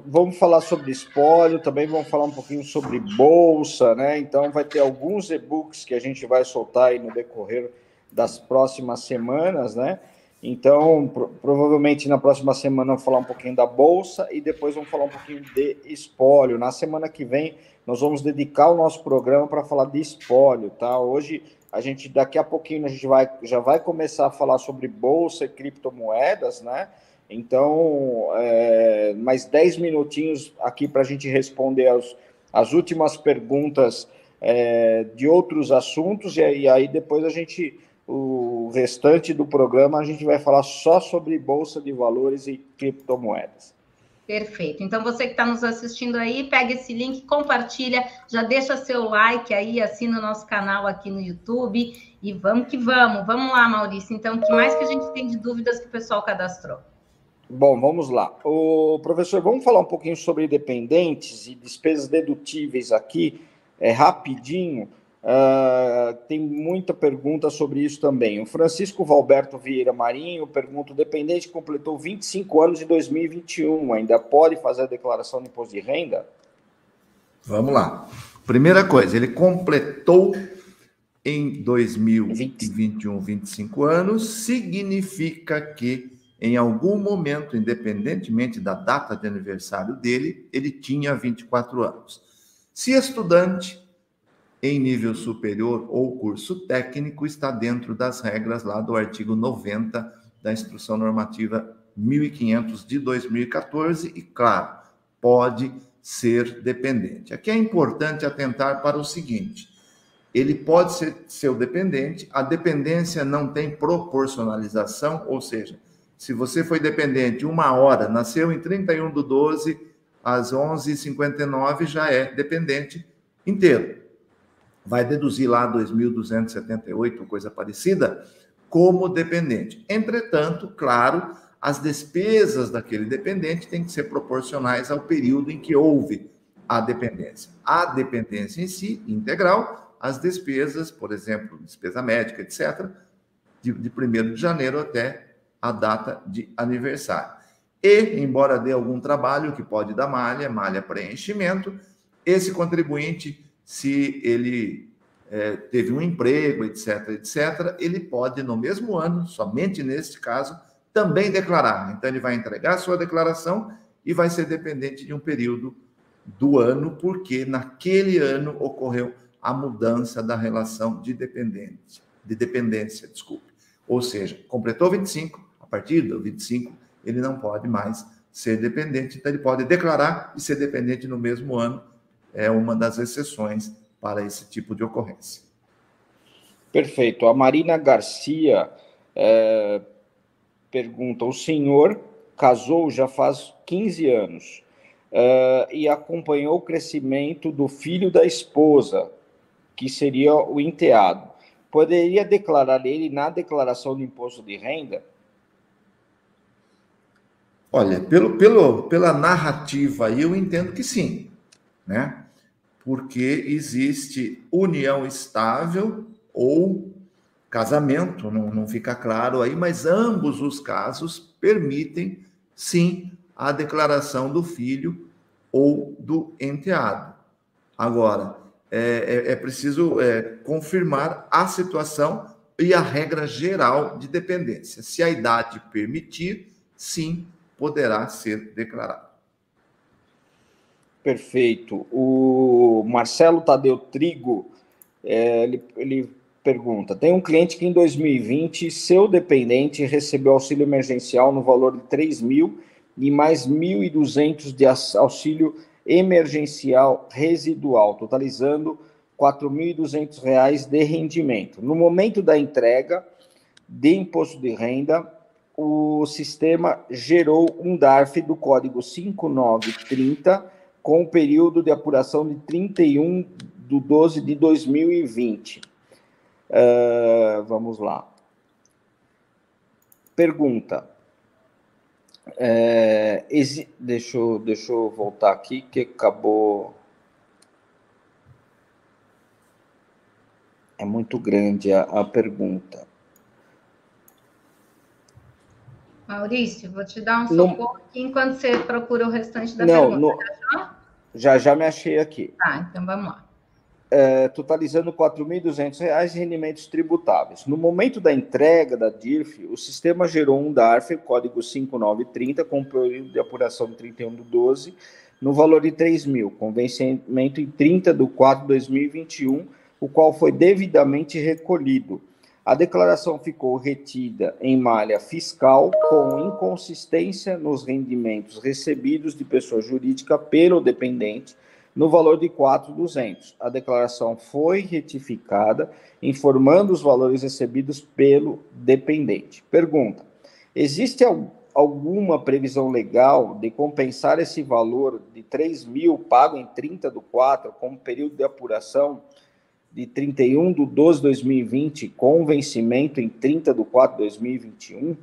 Vamos falar sobre espólio, também vamos falar um pouquinho sobre bolsa, né? Então, vai ter alguns e-books que a gente vai soltar aí no decorrer das próximas semanas, né? Então, provavelmente na próxima semana vamos falar um pouquinho da bolsa e depois vamos falar um pouquinho de espólio. Na semana que vem, nós vamos dedicar o nosso programa para falar de espólio, tá? Hoje, daqui a pouquinho, a gente já vai começar a falar sobre bolsa e criptomoedas, né? Então, mais 10 minutinhos aqui para a gente responder as últimas perguntas de outros assuntos, e aí depois o restante do programa, a gente vai falar só sobre Bolsa de Valores e criptomoedas. Perfeito. Então, você que está nos assistindo aí, pega esse link, compartilha, já deixa seu like aí, assina o nosso canal aqui no YouTube, e vamos que vamos. Vamos lá, Maurício. Então, o que mais que a gente tem de dúvidas que o pessoal cadastrou? Bom, vamos lá. Professor, vamos falar um pouquinho sobre dependentes e despesas dedutíveis aqui, rapidinho. Tem muita pergunta sobre isso também. O Francisco Valberto Vieira Marinho pergunta: o dependente completou 25 anos em 2021, ainda pode fazer a declaração de imposto de renda? Vamos lá. Primeira coisa, ele completou em 2021 25 anos, significa que em algum momento, independentemente da data de aniversário dele, ele tinha 24 anos. Se estudante em nível superior ou curso técnico, está dentro das regras lá do artigo 90 da Instrução Normativa 1500 de 2014 e, claro, pode ser dependente. Aqui é importante atentar para o seguinte: ele pode ser seu dependente, a dependência não tem proporcionalização, ou seja, se você foi dependente 1 hora, nasceu em 31/12, às 11h59, já é dependente inteiro. Vai deduzir lá 2.278, coisa parecida, como dependente. Entretanto, claro, as despesas daquele dependente têm que ser proporcionais ao período em que houve a dependência. A dependência em si, integral, as despesas, por exemplo, despesa médica, etc., de 1º de janeiro até a data de aniversário. E, embora dê algum trabalho, que pode dar malha preenchimento, esse contribuinte, se ele teve um emprego, etc., ele pode, no mesmo ano, somente neste caso, também declarar. Então, ele vai entregar a sua declaração e vai ser dependente de um período do ano, porque naquele ano ocorreu a mudança da relação de dependência. Ou seja, completou 25, a partir do 25, ele não pode mais ser dependente, então ele pode declarar e ser dependente no mesmo ano, é uma das exceções para esse tipo de ocorrência. Perfeito. A Marina Garcia pergunta: o senhor casou já faz 15 anos e acompanhou o crescimento do filho da esposa, que seria o enteado. Poderia declarar ele na declaração de imposto de renda? Olha, pela narrativa aí, eu entendo que sim, né? Porque existe união estável ou casamento, não fica claro aí, mas ambos os casos permitem, sim, a declaração do filho ou do enteado. Agora, é preciso confirmar a situação e a regra geral de dependência. Se a idade permitir, sim, poderá ser declarado. Perfeito. O Marcelo Tadeu Trigo, ele pergunta: tem um cliente que em 2020, seu dependente recebeu auxílio emergencial no valor de 3.000 e mais 1.200 de auxílio emergencial residual, totalizando R$ 4.200 de rendimento. No momento da entrega de imposto de renda, o sistema gerou um DARF do código 5930 com o período de apuração de 31/12 de 2020. Vamos lá. Pergunta. Deixa eu voltar aqui, que acabou... É muito grande a pergunta. Maurício, vou te dar um socorro aqui enquanto você procura o restante da pergunta. Já me achei aqui. Tá, então vamos lá. Totalizando R$ 4.200 em rendimentos tributáveis. No momento da entrega da DIRF, o sistema gerou um DARF, código 5930, com período de apuração de 31/12, no valor de R$ 3.000, com vencimento em 30/4/2021, o qual foi devidamente recolhido. A declaração ficou retida em malha fiscal, com inconsistência nos rendimentos recebidos de pessoa jurídica pelo dependente, no valor de R$ 4.200. A declaração foi retificada, informando os valores recebidos pelo dependente. Pergunta: existe alguma previsão legal de compensar esse valor de R$ 3.000 pago em 30/4, como período de apuração de 31/12/2020, com vencimento em 30/4/2021?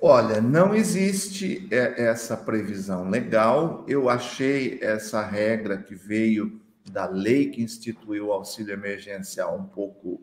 Olha, não existe essa previsão legal. Eu achei essa regra que veio da lei que instituiu o auxílio emergencial um pouco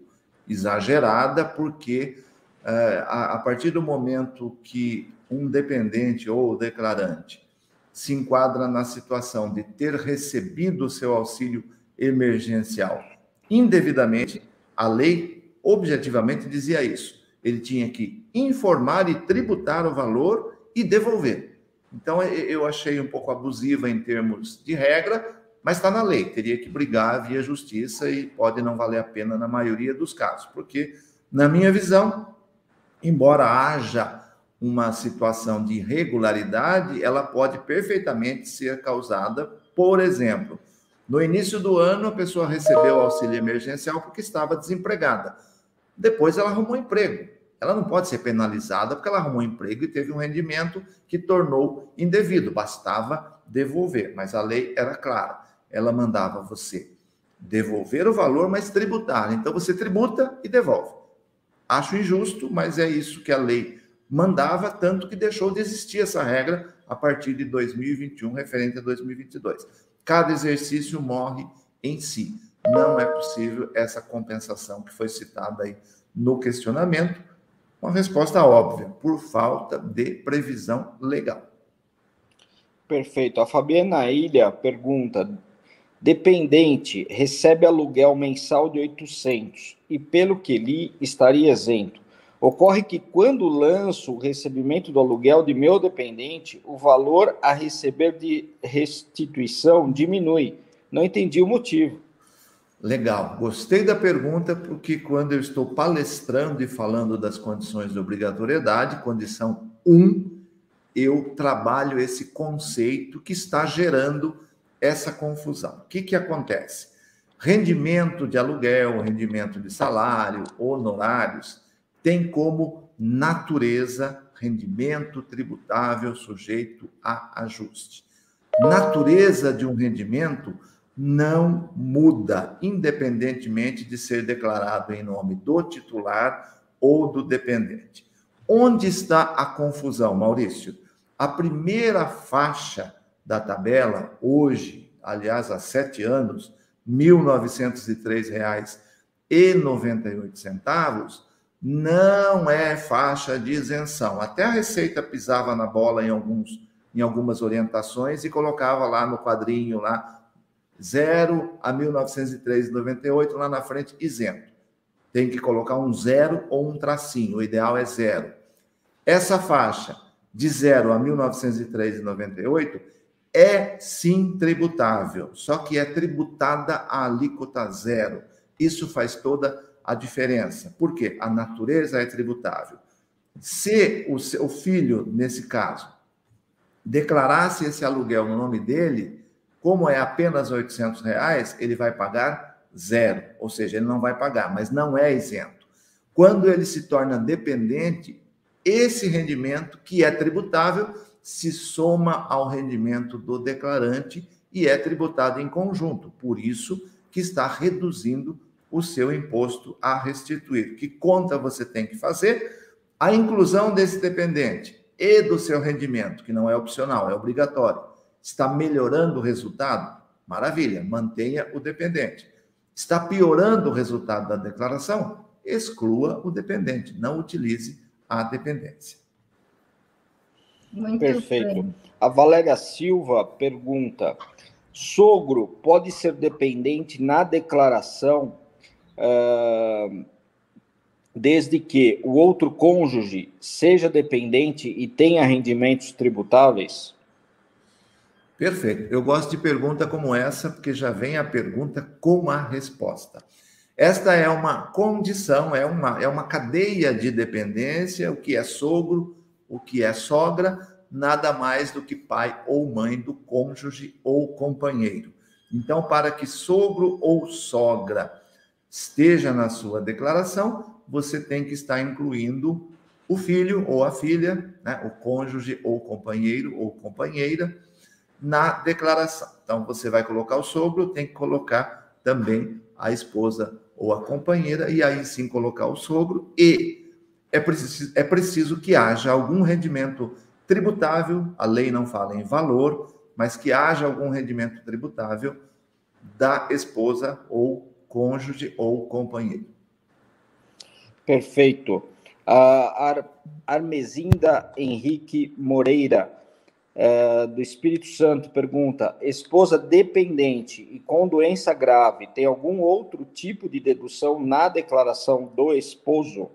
exagerada, porque a partir do momento que um dependente ou declarante se enquadra na situação de ter recebido o seu auxílio emergencial indevidamente, a lei objetivamente dizia isso. Ele tinha que informar e tributar o valor e devolver. Então, eu achei um pouco abusiva em termos de regra, mas está na lei. Teria que brigar via justiça e pode não valer a pena na maioria dos casos, porque, na minha visão, embora haja uma situação de irregularidade, ela pode perfeitamente ser causada, por exemplo, no início do ano, a pessoa recebeu o auxílio emergencial porque estava desempregada. Depois ela arrumou emprego. Ela não pode ser penalizada porque ela arrumou emprego e teve um rendimento que tornou indevido. Bastava devolver, mas a lei era clara. Ela mandava você devolver o valor, mas tributar. Então você tributa e devolve. Acho injusto, mas é isso que a lei mandava, tanto que deixou de existir essa regra a partir de 2021, referente a 2022. Cada exercício morre em si. Não é possível essa compensação que foi citada aí no questionamento. Uma resposta óbvia, por falta de previsão legal. Perfeito. A Fabiana Ilha pergunta: dependente recebe aluguel mensal de 800 e, pelo que li, estaria isento. Ocorre que, quando lanço o recebimento do aluguel de meu dependente, o valor a receber de restituição diminui. Não entendi o motivo. Legal. Gostei da pergunta, porque quando eu estou palestrando e falando das condições de obrigatoriedade, condição 1, eu trabalho esse conceito que está gerando essa confusão. O que acontece? Rendimento de aluguel, rendimento de salário, honorários, tem como natureza rendimento tributável sujeito a ajuste. Natureza de um rendimento não muda, independentemente de ser declarado em nome do titular ou do dependente. Onde está a confusão, Maurício? A primeira faixa da tabela, hoje, aliás, há 7 anos, R$ 1.903,98, não é faixa de isenção. Até a Receita pisava na bola em algumas orientações e colocava lá no quadrinho, lá, 0 a 1.903,98, lá na frente, isento. Tem que colocar um 0 ou um tracinho, o ideal é 0. Essa faixa, de 0 a 1.903,98, é sim tributável, só que é tributada a alíquota 0. Isso faz toda a diferença. Por quê? A natureza é tributável. Se o seu filho, nesse caso, declarasse esse aluguel no nome dele, como é apenas R$ 800, ele vai pagar 0, ou seja, ele não vai pagar, mas não é isento. Quando ele se torna dependente, esse rendimento, que é tributável, se soma ao rendimento do declarante e é tributado em conjunto. Por isso que está reduzindo o seu imposto a restituir. Que conta você tem que fazer? A inclusão desse dependente e do seu rendimento, que não é opcional, é obrigatório. Está melhorando o resultado? Maravilha, mantenha o dependente. Está piorando o resultado da declaração? Exclua o dependente, não utilize a dependência. Muito Perfeito. bem. A Valéria Silva pergunta: sogro pode ser dependente na declaração desde que o outro cônjuge seja dependente e tenha rendimentos tributáveis? Perfeito. Eu gosto de pergunta como essa, porque já vem a pergunta com a resposta. Esta é uma condição, é uma cadeia de dependência, o que é sogro, o que é sogra, nada mais do que pai ou mãe do cônjuge ou companheiro. Então, para que sogro ou sogra esteja na sua declaração, você tem que estar incluindo o filho ou a filha, né, o cônjuge ou companheiro ou companheira, na declaração. Então, você vai colocar o sogro, tem que colocar também a esposa ou a companheira, e aí sim colocar o sogro, e é preciso que haja algum rendimento tributável, a lei não fala em valor, mas que haja algum rendimento tributável da esposa ou cônjuge ou companheiro. Perfeito. A Armezinda Henrique Moreira, do Espírito Santo, pergunta: esposa dependente e com doença grave, tem algum outro tipo de dedução na declaração do esposo?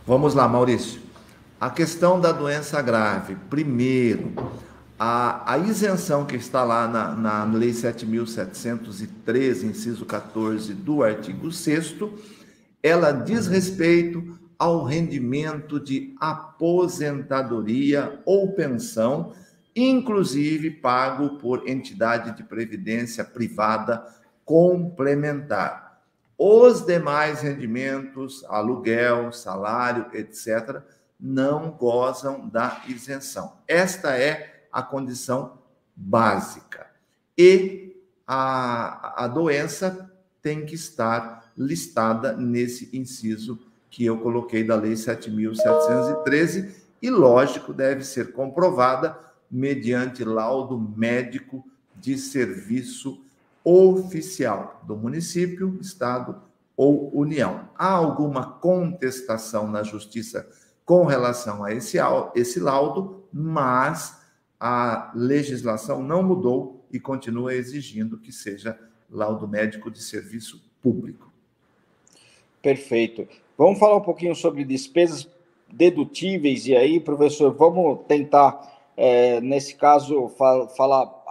Vamos lá, Maurício. A questão da doença grave. Primeiro, a isenção que está lá na Lei 7.713, inciso 14 do artigo 6º, ela diz respeito ao rendimento de aposentadoria ou pensão, inclusive pago por entidade de previdência privada complementar. Os demais rendimentos, aluguel, salário, etc., não gozam da isenção. Esta é a condição básica. E a doença tem que estar listada nesse inciso que eu coloquei da Lei 7.713 e, lógico, deve ser comprovada mediante laudo médico de serviço oficial do município, estado ou União. Há alguma contestação na Justiça com relação a esse laudo, mas a legislação não mudou e continua exigindo que seja laudo médico de serviço público. Perfeito. Vamos falar um pouquinho sobre despesas dedutíveis, e aí, professor, vamos tentar, nesse caso, falar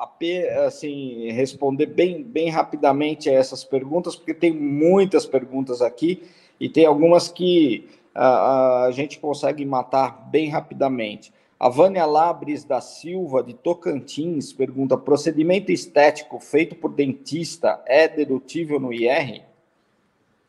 assim, responder bem rapidamente a essas perguntas, porque tem muitas perguntas aqui e tem algumas que a gente consegue matar bem rapidamente. A Vânia Labres da Silva, de Tocantins, pergunta: procedimento estético feito por dentista é dedutível no IR?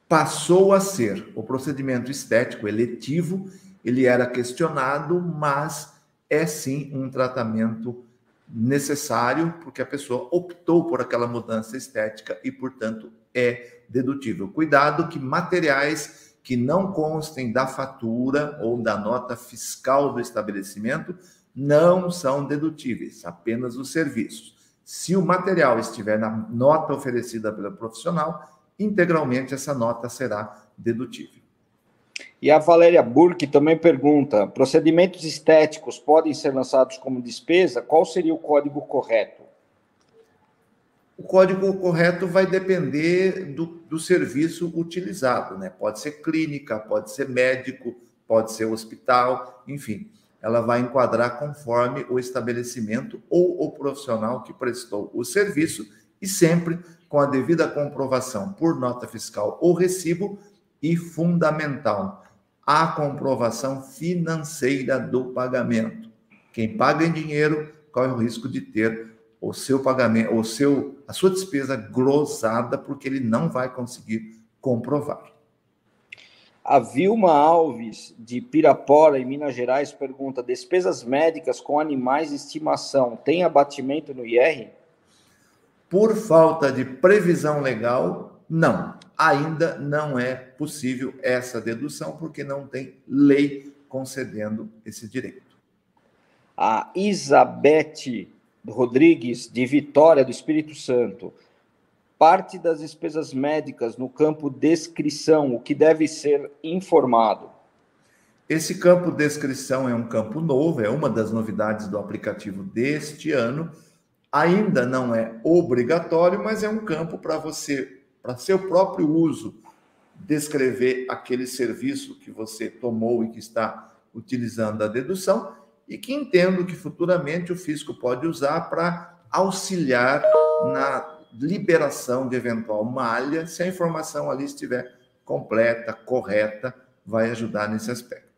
Passou a ser. O procedimento estético eletivo, ele era questionado, mas é sim um tratamento necessário, porque a pessoa optou por aquela mudança estética e, portanto, é dedutível. Cuidado que materiais que não constem da fatura ou da nota fiscal do estabelecimento não são dedutíveis, apenas os serviços. Se o material estiver na nota oferecida pelo profissional, integralmente essa nota será dedutível. E a Valéria Burke também pergunta: procedimentos estéticos podem ser lançados como despesa? Qual seria o código correto? O código correto vai depender do serviço utilizado, né? Pode ser clínica, pode ser médico, pode ser hospital, enfim. Ela vai enquadrar conforme o estabelecimento ou o profissional que prestou o serviço e sempre com a devida comprovação por nota fiscal ou recibo e, fundamental, a comprovação financeira do pagamento. Quem paga em dinheiro corre o risco de ter o seu pagamento, a sua despesa glosada, porque ele não vai conseguir comprovar. A Vilma Alves, de Pirapora, em Minas Gerais, pergunta: despesas médicas com animais de estimação tem abatimento no IR? Por falta de previsão legal, Não, ainda não é possível essa dedução, porque não tem lei concedendo esse direito. A Isabete Rodrigues, de Vitória do Espírito Santo. Parte das despesas médicas no campo descrição, o que deve ser informado? Esse campo descrição é um campo novo, é uma das novidades do aplicativo deste ano. Ainda não é obrigatório, mas é um campo para você, para seu próprio uso, descrever aquele serviço que você tomou e que está utilizando a dedução, e que entendo que futuramente o fisco pode usar para auxiliar na liberação de eventual malha, se a informação ali estiver completa, correta, vai ajudar nesse aspecto.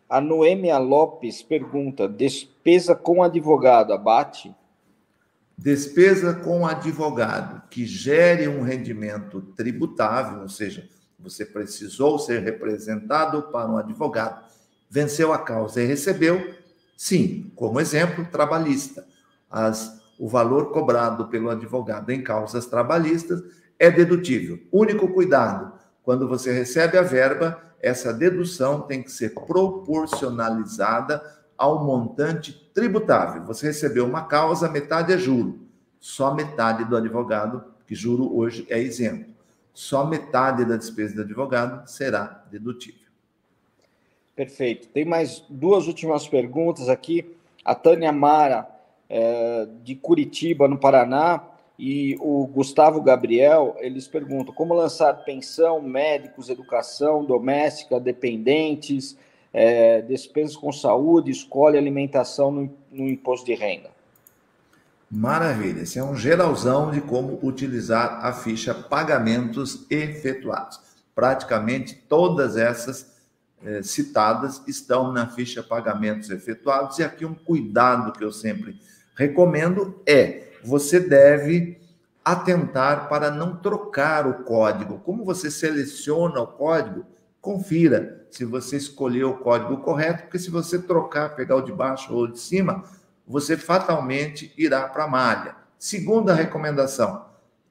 A Noêmia Lopes pergunta, despesa com advogado abate? Despesa com advogado que gere um rendimento tributável, ou seja, você precisou ser representado para um advogado, venceu a causa e recebeu, sim, como exemplo, trabalhista. O valor cobrado pelo advogado em causas trabalhistas é dedutível. Único cuidado, quando você recebe a verba, essa dedução tem que ser proporcionalizada ao montante tributável. Você recebeu uma causa, metade é juro. Só metade do advogado, que juro hoje é isento. Só metade da despesa do advogado será dedutível. Perfeito. Tem mais duas últimas perguntas aqui. A Tânia Mara, de Curitiba, no Paraná, e o Gustavo Gabriel, eles perguntam como lançar pensão, médicos, educação, doméstica, dependentes, despesas com saúde, escola e alimentação no imposto de renda. Maravilha, esse é um geralzão de como utilizar a ficha pagamentos efetuados. Praticamente todas essas citadas estão na ficha pagamentos efetuados, e aqui um cuidado que eu sempre recomendo você deve atentar para não trocar o código. Como você seleciona o código, confira se você escolheu o código correto, porque se você trocar, pegar o de baixo ou o de cima, você fatalmente irá para a malha. Segunda recomendação,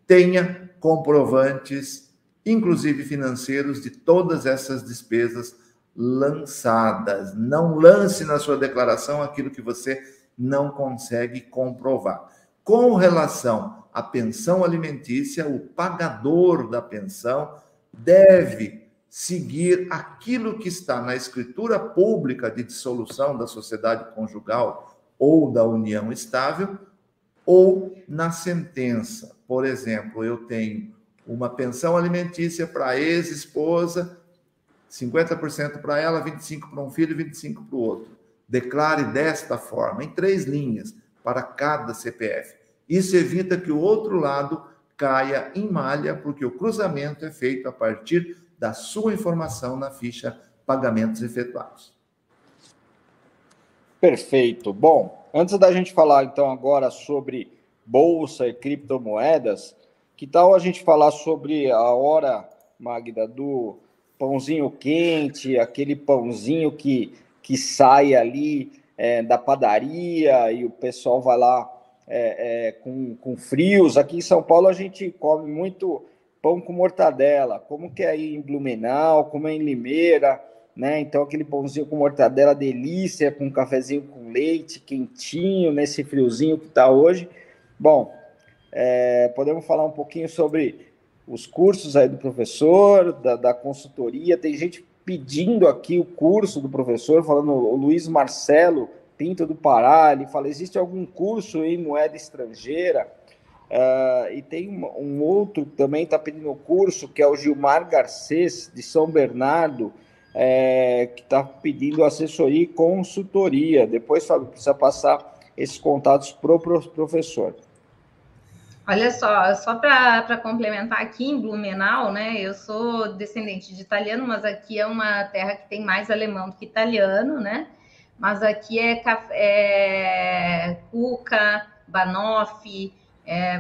tenha comprovantes, inclusive financeiros, de todas essas despesas lançadas. Não lance na sua declaração aquilo que você não consegue comprovar. Com relação à pensão alimentícia, o pagador da pensão deve seguir aquilo que está na escritura pública de dissolução da sociedade conjugal ou da união estável, ou na sentença. Por exemplo, eu tenho uma pensão alimentícia para a ex-esposa, 50% para ela, 25% para um filho e 25% para o outro. Declare desta forma, em 3 linhas, para cada CPF. Isso evita que o outro lado caia em malha, porque o cruzamento é feito a partir da sua informação na ficha pagamentos efetuados. Perfeito. Bom, antes da gente falar então agora sobre bolsa e criptomoedas, que tal a gente falar sobre a hora, Magda, do pãozinho quente, aquele pãozinho que sai ali da padaria e o pessoal vai lá com frios. Aqui em São Paulo a gente come muito pão com mortadela, como que é aí em Blumenau, como é em Limeira, né? Então aquele pãozinho com mortadela, delícia, com um cafezinho com leite, quentinho, nesse friozinho que está hoje. Bom, podemos falar um pouquinho sobre os cursos aí do professor, da consultoria. Tem gente pedindo aqui o curso do professor, falando, o Luiz Marcelo Pinto do Pará, ele fala, existe algum curso em moeda estrangeira? E tem um outro que também está pedindo o curso, que é o Gilmar Garcês, de São Bernardo, que está pedindo assessoria e consultoria. Depois, Fábio, precisa passar esses contatos para o professor. Olha só para complementar, aqui em Blumenau, né? Eu sou descendente de italiano, mas aqui é uma terra que tem mais alemão do que italiano, né? Mas aqui é cuca, banoffee,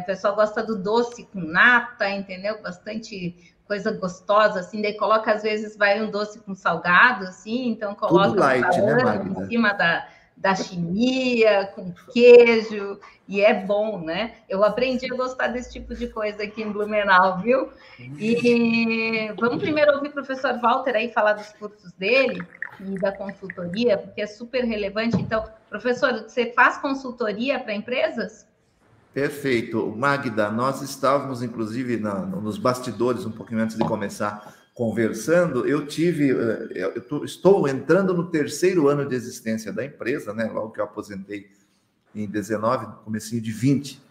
o pessoal gosta do doce com nata, entendeu? Bastante coisa gostosa, assim, daí coloca, às vezes, vai um doce com salgado, assim, então coloca tudo light, né, Magda? em cima da chimia, com queijo, e é bom, né? Eu aprendi a gostar desse tipo de coisa aqui em Blumenau, viu? E vamos primeiro ouvir o professor Walter aí falar dos cursos dele e da consultoria, porque é super relevante. Então, professor, você faz consultoria para empresas? Perfeito. Magda, nós estávamos, inclusive, nos bastidores, um pouquinho antes de começar conversando. Estou entrando no 3º ano de existência da empresa, né? Logo que eu aposentei em 19, no comecinho de 20,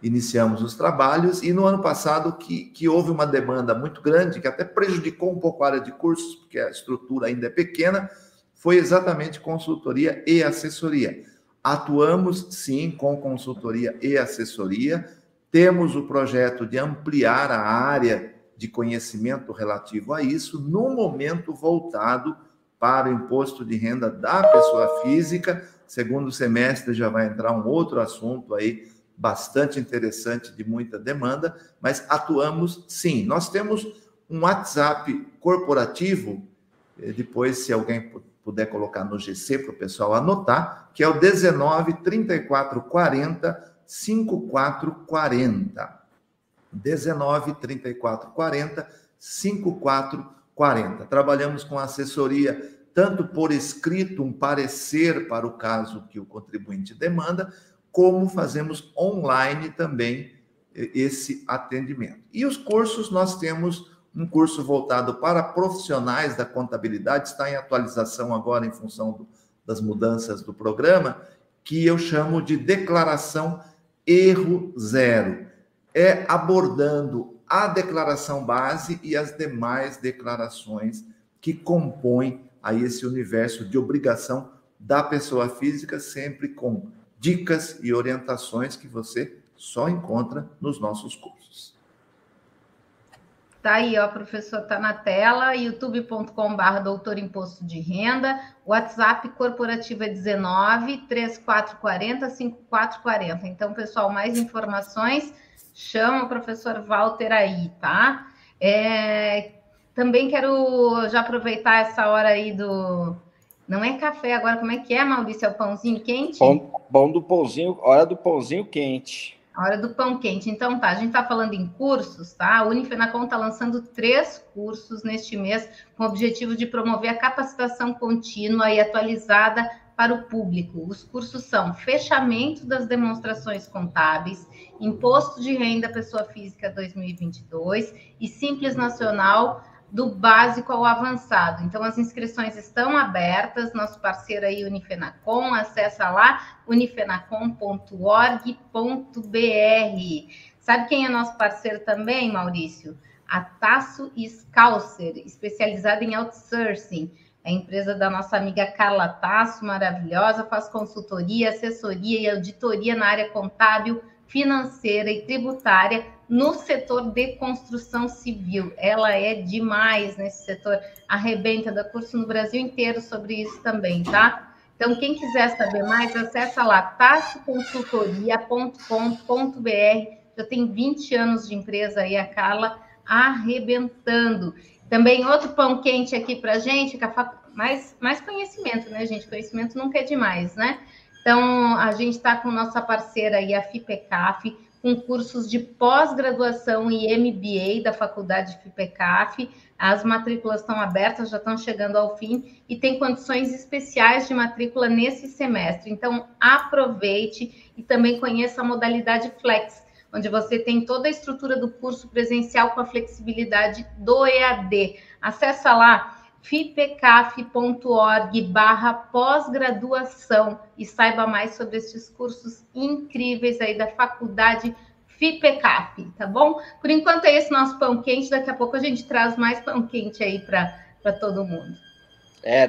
iniciamos os trabalhos, e no ano passado que houve uma demanda muito grande, que até prejudicou um pouco a área de cursos, porque a estrutura ainda é pequena, foi exatamente consultoria e assessoria. Atuamos, sim, com consultoria e assessoria, temos o projeto de ampliar a área de conhecimento relativo a isso, no momento voltado para o imposto de renda da pessoa física. Segundo semestre já vai entrar um outro assunto aí, bastante interessante, de muita demanda, mas atuamos sim. Nós temos um WhatsApp corporativo, depois, se alguém puder colocar no GC para o pessoal anotar, que é o 19 34 40 5440. 19 34 40 5440. Trabalhamos com assessoria tanto por escrito, um parecer para o caso que o contribuinte demanda, como fazemos online também esse atendimento. E os cursos, nós temos um curso voltado para profissionais da contabilidade, está em atualização agora em função das mudanças do programa, que eu chamo de declaração erro zero. É abordando a declaração base e as demais declarações que compõem aí esse universo de obrigação da pessoa física, sempre com dicas e orientações que você só encontra nos nossos cursos. Tá aí, ó, professor, tá na tela, youtube.com/, doutor imposto de renda, WhatsApp corporativo é 19 3440 5440. Então, pessoal, mais informações, chama o professor Walter aí, tá? Também quero já aproveitar essa hora aí do... Não é café agora, como é que é, Maurício? É o pãozinho quente? Pão do pãozinho, hora do pãozinho quente. A hora do pão quente. Então, tá, a gente está falando em cursos, tá? A Unifenacom está lançando 3 cursos neste mês, com o objetivo de promover a capacitação contínua e atualizada para o público. Os cursos são fechamento das demonstrações contábeis, imposto de renda pessoa física 2022 e Simples Nacional, do básico ao avançado. Então, as inscrições estão abertas, nosso parceiro aí, Unifenacom, acessa lá, unifenacom.org.br. Sabe quem é nosso parceiro também, Maurício? A Tasso Scalcer, especializada em outsourcing. A empresa da nossa amiga Carla Tasso, maravilhosa, faz consultoria, assessoria e auditoria na área contábil, financeira e tributária no setor de construção civil. Ela é demais nesse setor, arrebenta, dá curso no Brasil inteiro sobre isso também, tá? Então, quem quiser saber mais, acessa lá, tassoconsultoria.com.br. Já tem 20 anos de empresa aí, a Carla, arrebentando. Também outro pão quente aqui pra gente, mais conhecimento, né, gente? Conhecimento nunca é demais, né? Então, a gente está com nossa parceira aí, a FIPECAF, com cursos de pós-graduação e MBA da Faculdade FIPECAF. As matrículas estão abertas, já estão chegando ao fim e tem condições especiais de matrícula nesse semestre. Então, aproveite e também conheça a modalidade Flex, onde você tem toda a estrutura do curso presencial com a flexibilidade do EAD. Acessa lá, fipecaf.org/pós-graduação e saiba mais sobre esses cursos incríveis aí da faculdade FIPECAF, tá bom? Por enquanto é esse nosso pão quente, daqui a pouco a gente traz mais pão quente aí para todo mundo.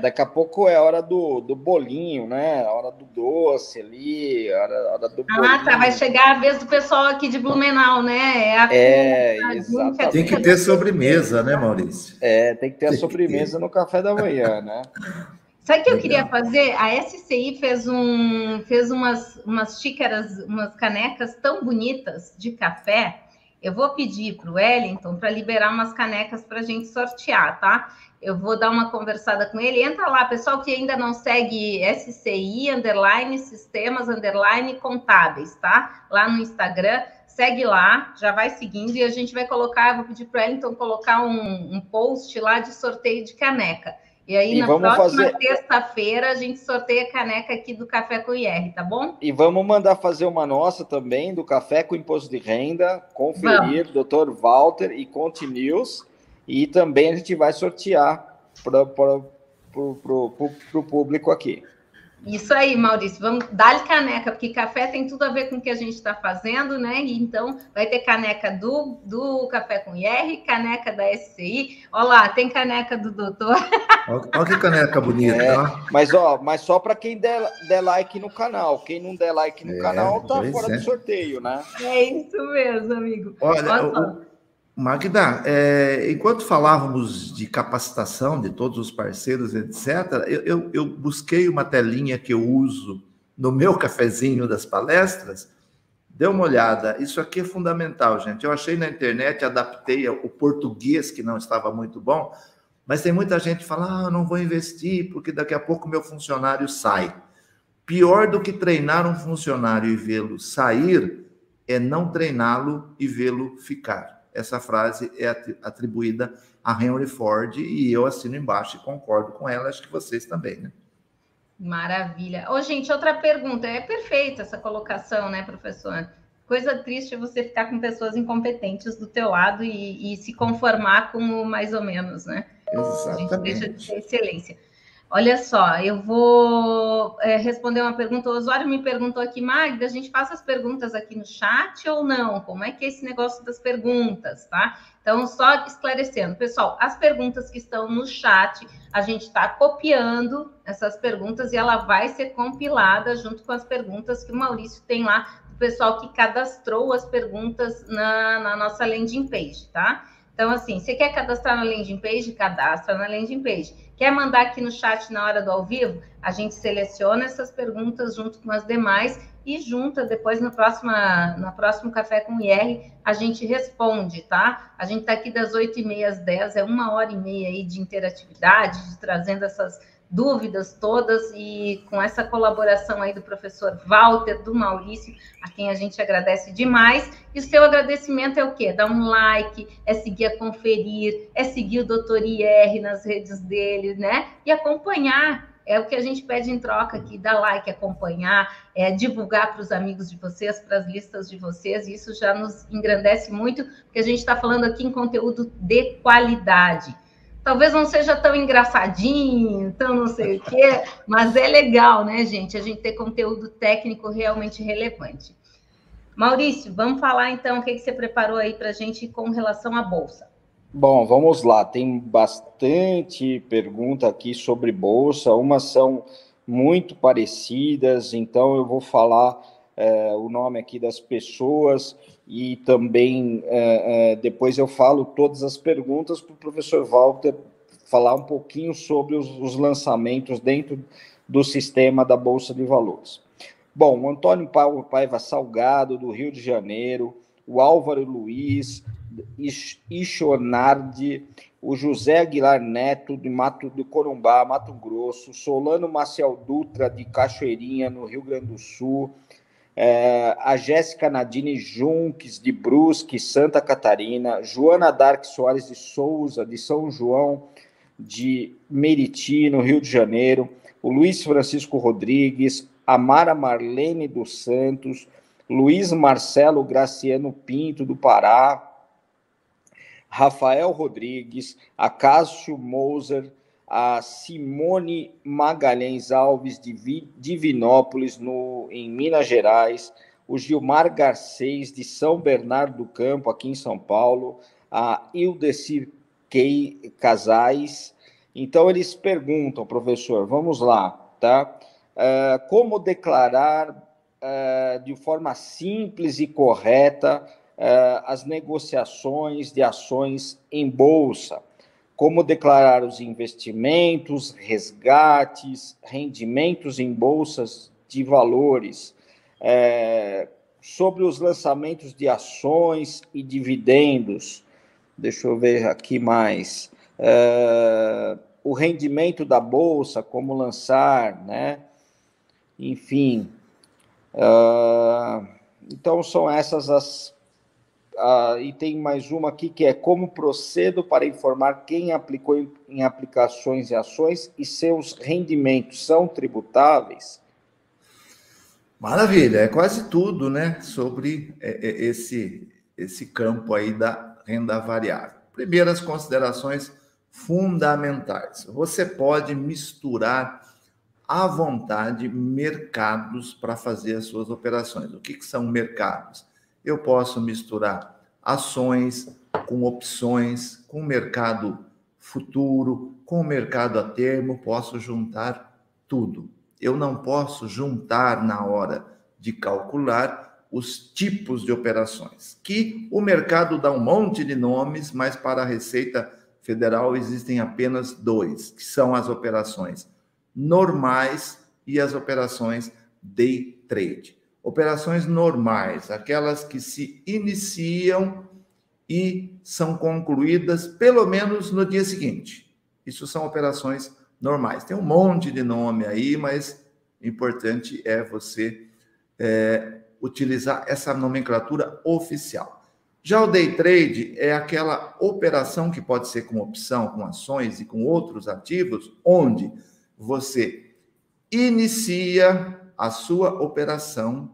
Daqui a pouco é a hora do bolinho, né? A hora do doce ali, a hora do bolinho. Tá, vai chegar a vez do pessoal aqui de Blumenau, né? Exatamente. Tem que ter sobremesa, né, Maurício? Tem que ter a sobremesa no café da manhã, né? Sabe o que eu queria fazer? A SCI fez umas xícaras, umas canecas tão bonitas de café, Eu vou pedir para o Wellington para liberar umas canecas para a gente sortear, tá? Eu vou dar uma conversada com ele. Entra lá, pessoal que ainda não segue SCI, Sistemas, Contábeis, tá? Lá no Instagram, segue lá, já vai seguindo e a gente vai colocar, eu vou pedir para o Wellington colocar um post lá de sorteio de caneca. E aí, na próxima terça-feira, a gente sorteia a caneca aqui do Café com IR, tá bom? E vamos mandar fazer uma nossa também, do Café com Imposto de Renda, conferir, Dr. Walter e Conte News. E também a gente vai sortear para o público aqui. Isso aí, Maurício. Vamos dar-lhe caneca, porque café tem tudo a ver com o que a gente está fazendo, né? E então, vai ter caneca do Café com IR, caneca da SCI. Olha lá, tem caneca do doutor. Olha que caneca bonita. Mas só para quem der like no canal. Quem não der like no canal tá fora do sorteio, né? É isso mesmo, amigo. Olha, Magda, enquanto falávamos de capacitação de todos os parceiros, etc., eu busquei uma telinha que eu uso no meu cafezinho das palestras. Dê uma olhada, isso aqui é fundamental, gente. Eu achei na internet, adaptei o português, que não estava muito bom, mas tem muita gente que fala, eu não vou investir, porque daqui a pouco meu funcionário sai. Pior do que treinar um funcionário e vê-lo sair, é não treiná-lo e vê-lo ficar. Essa frase é atribuída a Henry Ford e eu assino embaixo e concordo com ela, acho que vocês também, né? Maravilha. Gente, outra pergunta. É perfeita essa colocação, né, professor? Coisa triste é você ficar com pessoas incompetentes do teu lado e se conformar como mais ou menos, né? Exatamente. A gente deixa de ter excelência. Olha só, eu vou responder uma pergunta. O Osório me perguntou aqui, Magda, a gente faz as perguntas aqui no chat ou não? Como é que é esse negócio das perguntas, tá? Então, só esclarecendo. Pessoal, as perguntas que estão no chat, a gente está copiando essas perguntas e ela vai ser compilada junto com as perguntas que o Maurício tem lá, do pessoal que cadastrou as perguntas na nossa landing page, tá? Então, assim, você quer cadastrar na landing page? Cadastra na landing page. Quer mandar aqui no chat na hora do ao vivo? A gente seleciona essas perguntas junto com as demais e junta depois no próximo Café com IR, a gente responde, tá? A gente está aqui das 8h30 às 10, é 1h30 aí de interatividade, de trazendo essas dúvidas todas e com essa colaboração aí do professor Walter, do Maurício, a quem a gente agradece demais. E o seu agradecimento é o quê? Dar um like, é seguir a Conferir, é seguir o Dr. IR nas redes dele, né? E acompanhar. É o que a gente pede em troca aqui, dar like, acompanhar, divulgar para os amigos de vocês, para as listas de vocês, e isso já nos engrandece muito, porque a gente está falando aqui em conteúdo de qualidade. Talvez não seja tão engraçadinho, tão não sei o quê, mas é legal, né, gente? A gente ter conteúdo técnico realmente relevante. Maurício, vamos falar então o que você preparou aí para a gente com relação à Bolsa. Bom, vamos lá. Tem bastante pergunta aqui sobre Bolsa. Umas são muito parecidas, então eu vou falar o nome aqui das pessoas e também depois eu falo todas as perguntas para o professor Walter falar um pouquinho sobre os lançamentos dentro do sistema da Bolsa de Valores. Bom, o Antônio Paiva Salgado, do Rio de Janeiro, o Álvaro Luiz, Ixonardi, o José Aguilar Neto, do Corumbá, Mato Grosso, Solano Maciel Dutra, de Cachoeirinha, no Rio Grande do Sul, a Jéssica Nadine Junques, de Brusque, Santa Catarina, Joana Dark Soares de Souza, de São João, de Meriti, no Rio de Janeiro, o Luiz Francisco Rodrigues, a Mara Marlene dos Santos, Luiz Marcelo Graciano Pinto, do Pará, Rafael Rodrigues, a Cássio Moser, a Simone Magalhães Alves, de Divinópolis, em Minas Gerais, o Gilmar Garcês, de São Bernardo do Campo, aqui em São Paulo, a Ildecir Casais. Então, eles perguntam, professor, vamos lá, tá? Como declarar de forma simples e correta as negociações de ações em bolsa, como declarar os investimentos, resgates, rendimentos em bolsas de valores, sobre os lançamentos de ações e dividendos. Deixa eu ver aqui mais. O rendimento da Bolsa, como lançar, né? Enfim. Então, são essas as... e tem mais uma aqui, que é como procedo para informar quem aplicou em aplicações e ações e seus rendimentos são tributáveis? Maravilha, é quase tudo, né, sobre esse campo aí da renda variável. Primeiras considerações fundamentais. Você pode misturar à vontade mercados para fazer as suas operações. O que são mercados? Eu posso misturar ações com opções, com mercado futuro, com mercado a termo, posso juntar tudo. Eu não posso juntar na hora de calcular os tipos de operações, que o mercado dá um monte de nomes, mas para a Receita Federal existem apenas 2, que são as operações normais e as operações day trade. Operações normais, aquelas que se iniciam e são concluídas pelo menos no dia seguinte. Isso são operações normais. Tem um monte de nome aí, mas o importante é você utilizar essa nomenclatura oficial. Já o day trade é aquela operação que pode ser com opção, com ações e com outros ativos, onde você inicia a sua operação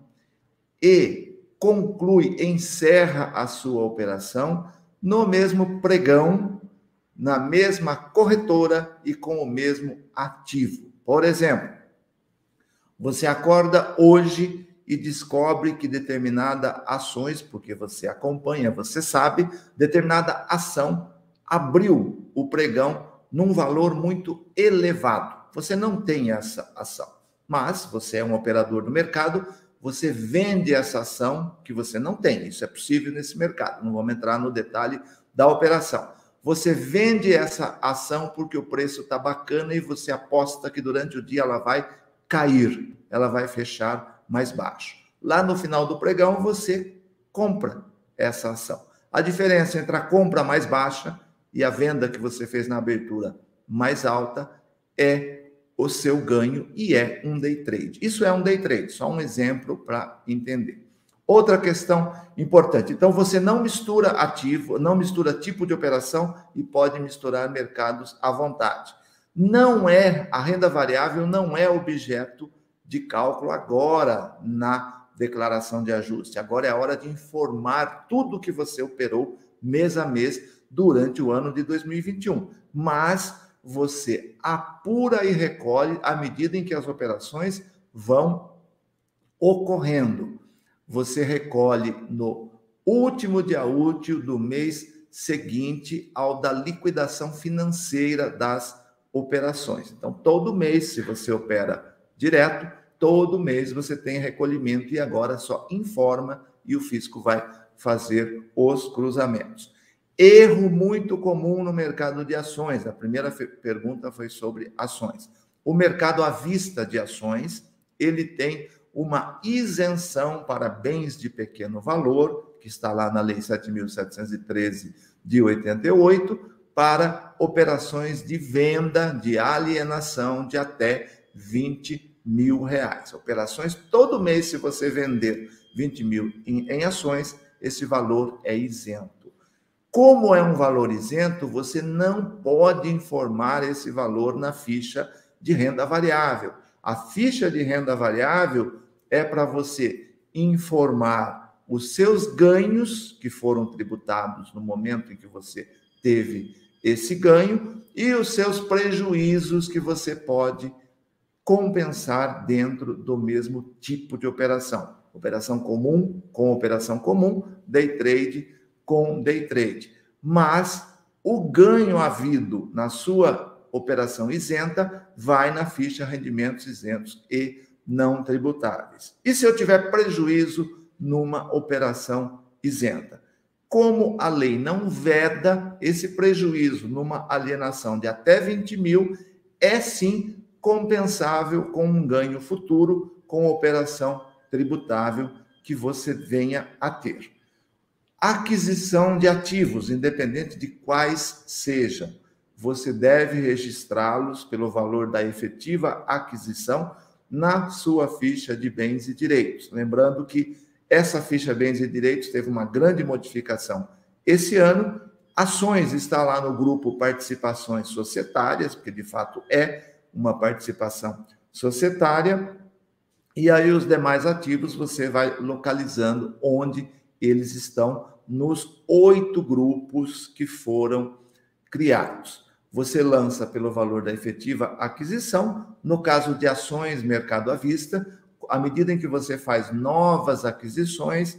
e conclui, encerra a sua operação no mesmo pregão, na mesma corretora e com o mesmo ativo. Por exemplo, você acorda hoje e descobre que determinada ações, porque você acompanha, você sabe, determinada ação abriu o pregão num valor muito elevado. Você não tem essa ação, mas você é um operador do mercado, você vende essa ação que você não tem. Isso é possível nesse mercado. Não vamos entrar no detalhe da operação. Você vende essa ação porque o preço está bacana e você aposta que durante o dia ela vai cair, ela vai fechar mais baixo. Lá no final do pregão, você compra essa ação. A diferença entre a compra mais baixa e a venda que você fez na abertura mais alta é o seu ganho e é um day trade. Isso é um day trade, só um exemplo para entender. Outra questão importante. Então, você não mistura ativo, não mistura tipo de operação e pode misturar mercados à vontade. A renda variável não é objeto de cálculo agora na declaração de ajuste. Agora é a hora de informar tudo que você operou mês a mês durante o ano de 2021. Mas você apura e recolhe à medida em que as operações vão ocorrendo. Você recolhe no último dia útil do mês seguinte ao da liquidação financeira das operações. Então, todo mês, se você opera direto, todo mês você tem recolhimento e agora só informa e o fisco vai fazer os cruzamentos. Erro muito comum no mercado de ações. A primeira pergunta foi sobre ações. O mercado à vista de ações, ele tem uma isenção para bens de pequeno valor, que está lá na Lei 7.713 de 88, para operações de venda, de alienação de até R$20 mil. Operações, todo mês, se você vender 20 mil em ações, esse valor é isento. Como é um valor isento, você não pode informar esse valor na ficha de renda variável. A ficha de renda variável é para você informar os seus ganhos que foram tributados no momento em que você teve esse ganho e os seus prejuízos que você pode compensar dentro do mesmo tipo de operação. Operação comum com operação comum, day trade com day trade. Mas o ganho havido na sua operação isenta vai na ficha rendimentos isentos e não tributáveis. E se eu tiver prejuízo numa operação isenta? Como a lei não veda, esse prejuízo numa alienação de até 20 mil é sim compensável com um ganho futuro com operação tributável que você venha a ter. Aquisição de ativos, independente de quais sejam, você deve registrá-los pelo valor da efetiva aquisição na sua ficha de bens e direitos. Lembrando que essa ficha bens e direitos teve uma grande modificação esse ano. Ações está lá no grupo participações societárias, porque de fato é uma participação societária, e aí os demais ativos você vai localizando onde eles estão nos 8 grupos que foram criados. Você lança pelo valor da efetiva aquisição. No caso de ações mercado à vista, à medida em que você faz novas aquisições,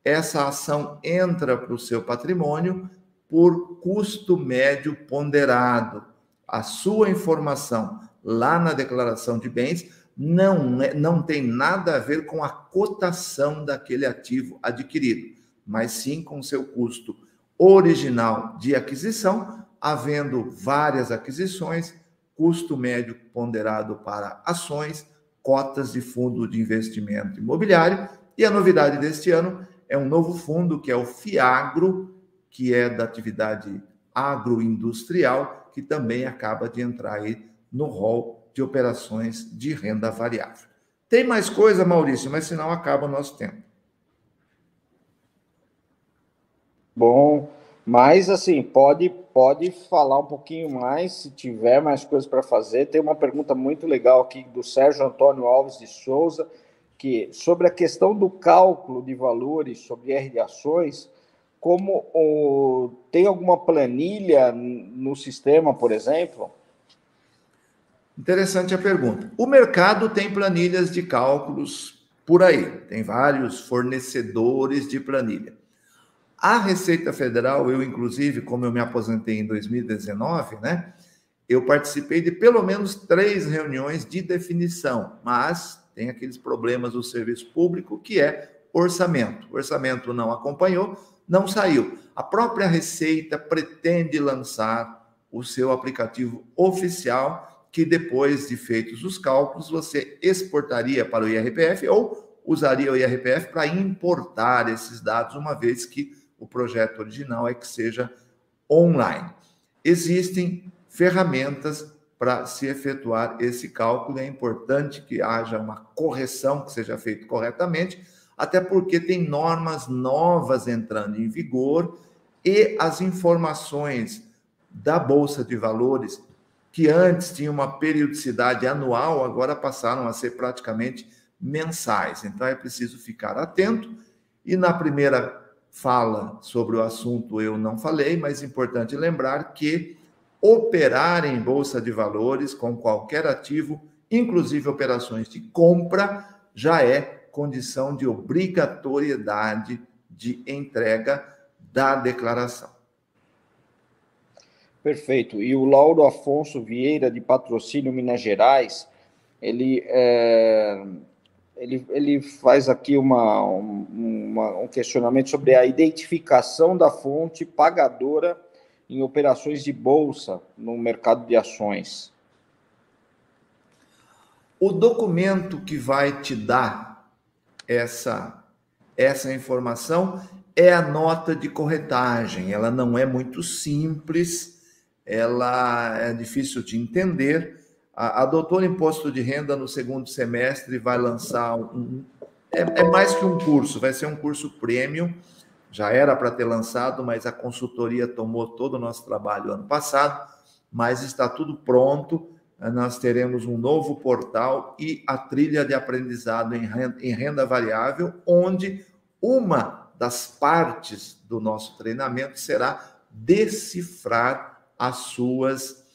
essa ação entra para o seu patrimônio por custo médio ponderado. A sua informação lá na declaração de bens não tem nada a ver com a cotação daquele ativo adquirido, mas sim com o seu custo original de aquisição, havendo várias aquisições, custo médio ponderado para ações, cotas de fundo de investimento imobiliário, e a novidade deste ano é um novo fundo, que é o FIAGRO, que é da atividade agroindustrial, que também acaba de entrar aí no rol de operações de renda variável. Tem mais coisa, Maurício, mas senão acaba o nosso tempo. Bom, mas assim, pode falar um pouquinho mais, se tiver mais coisas para fazer. Tem uma pergunta muito legal aqui do Sérgio Antônio Alves de Souza, que sobre a questão do cálculo de valores sobre R de ações, tem alguma planilha no sistema, por exemplo? Interessante a pergunta. O mercado tem planilhas de cálculos por aí, tem vários fornecedores de planilha. A Receita Federal, eu inclusive, como eu me aposentei em 2019, né, eu participei de pelo menos 3 reuniões de definição, mas tem aqueles problemas do serviço público, que é orçamento. O orçamento não acompanhou, não saiu. A própria Receita pretende lançar o seu aplicativo oficial, que depois de feitos os cálculos, você exportaria para o IRPF ou usaria o IRPF para importar esses dados, uma vez que o projeto original é que seja online. Existem ferramentas para se efetuar esse cálculo. É importante que haja uma correção, que seja feito corretamente, até porque tem normas novas entrando em vigor e as informações da Bolsa de Valores, que antes tinham uma periodicidade anual, agora passaram a ser praticamente mensais. Então é preciso ficar atento. E na primeira fala sobre o assunto eu não falei, mas é importante lembrar que operar em Bolsa de Valores com qualquer ativo, inclusive operações de compra, já é condição de obrigatoriedade de entrega da declaração. Perfeito. E o Lauro Afonso Vieira, de Patrocínio, Minas Gerais, ele faz aqui um questionamento sobre a identificação da fonte pagadora em operações de bolsa no mercado de ações. O documento que vai te dar essa informação é a nota de corretagem. Ela não é muito simples, ela é difícil de entender. A Doutor Imposto de Renda, no segundo semestre, vai lançar é mais que um curso, vai ser um curso premium. Já era para ter lançado, mas a consultoria tomou todo o nosso trabalho ano passado, mas está tudo pronto. Nós teremos um novo portal e a trilha de aprendizado em renda variável, onde uma das partes do nosso treinamento será decifrar as suas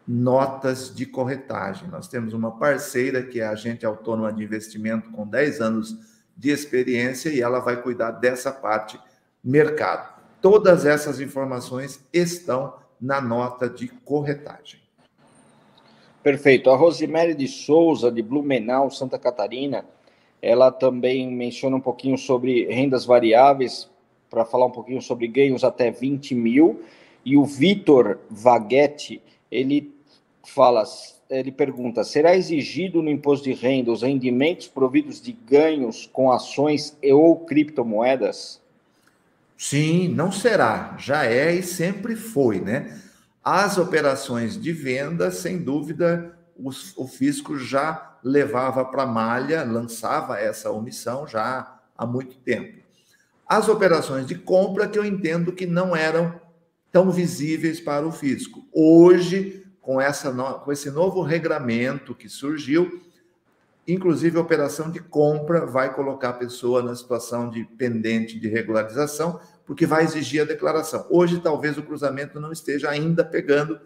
notas de corretagem. Nós temos uma parceira que é a agente autônoma de investimento com 10 anos de experiência e ela vai cuidar dessa parte mercado. Todas essas informações estão na nota de corretagem. Perfeito. A Rosemary de Souza, de Blumenau, Santa Catarina, ela também menciona um pouquinho sobre rendas variáveis, para falar um pouquinho sobre ganhos até 20 mil. E o Vitor Vaguetti, ele ele pergunta, será exigido no imposto de renda os rendimentos providos de ganhos com ações e ou criptomoedas? Sim, não será, já é e sempre foi, né? As operações de venda, sem dúvida, o fisco já levava para a malha, lançava essa omissão já há muito tempo. As operações de compra que eu entendo que não eram tão visíveis para o fisco. Hoje, com esse novo regramento que surgiu, inclusive a operação de compra vai colocar a pessoa na situação de pendente de regularização, porque vai exigir a declaração. Hoje, talvez o cruzamento não esteja ainda pegando,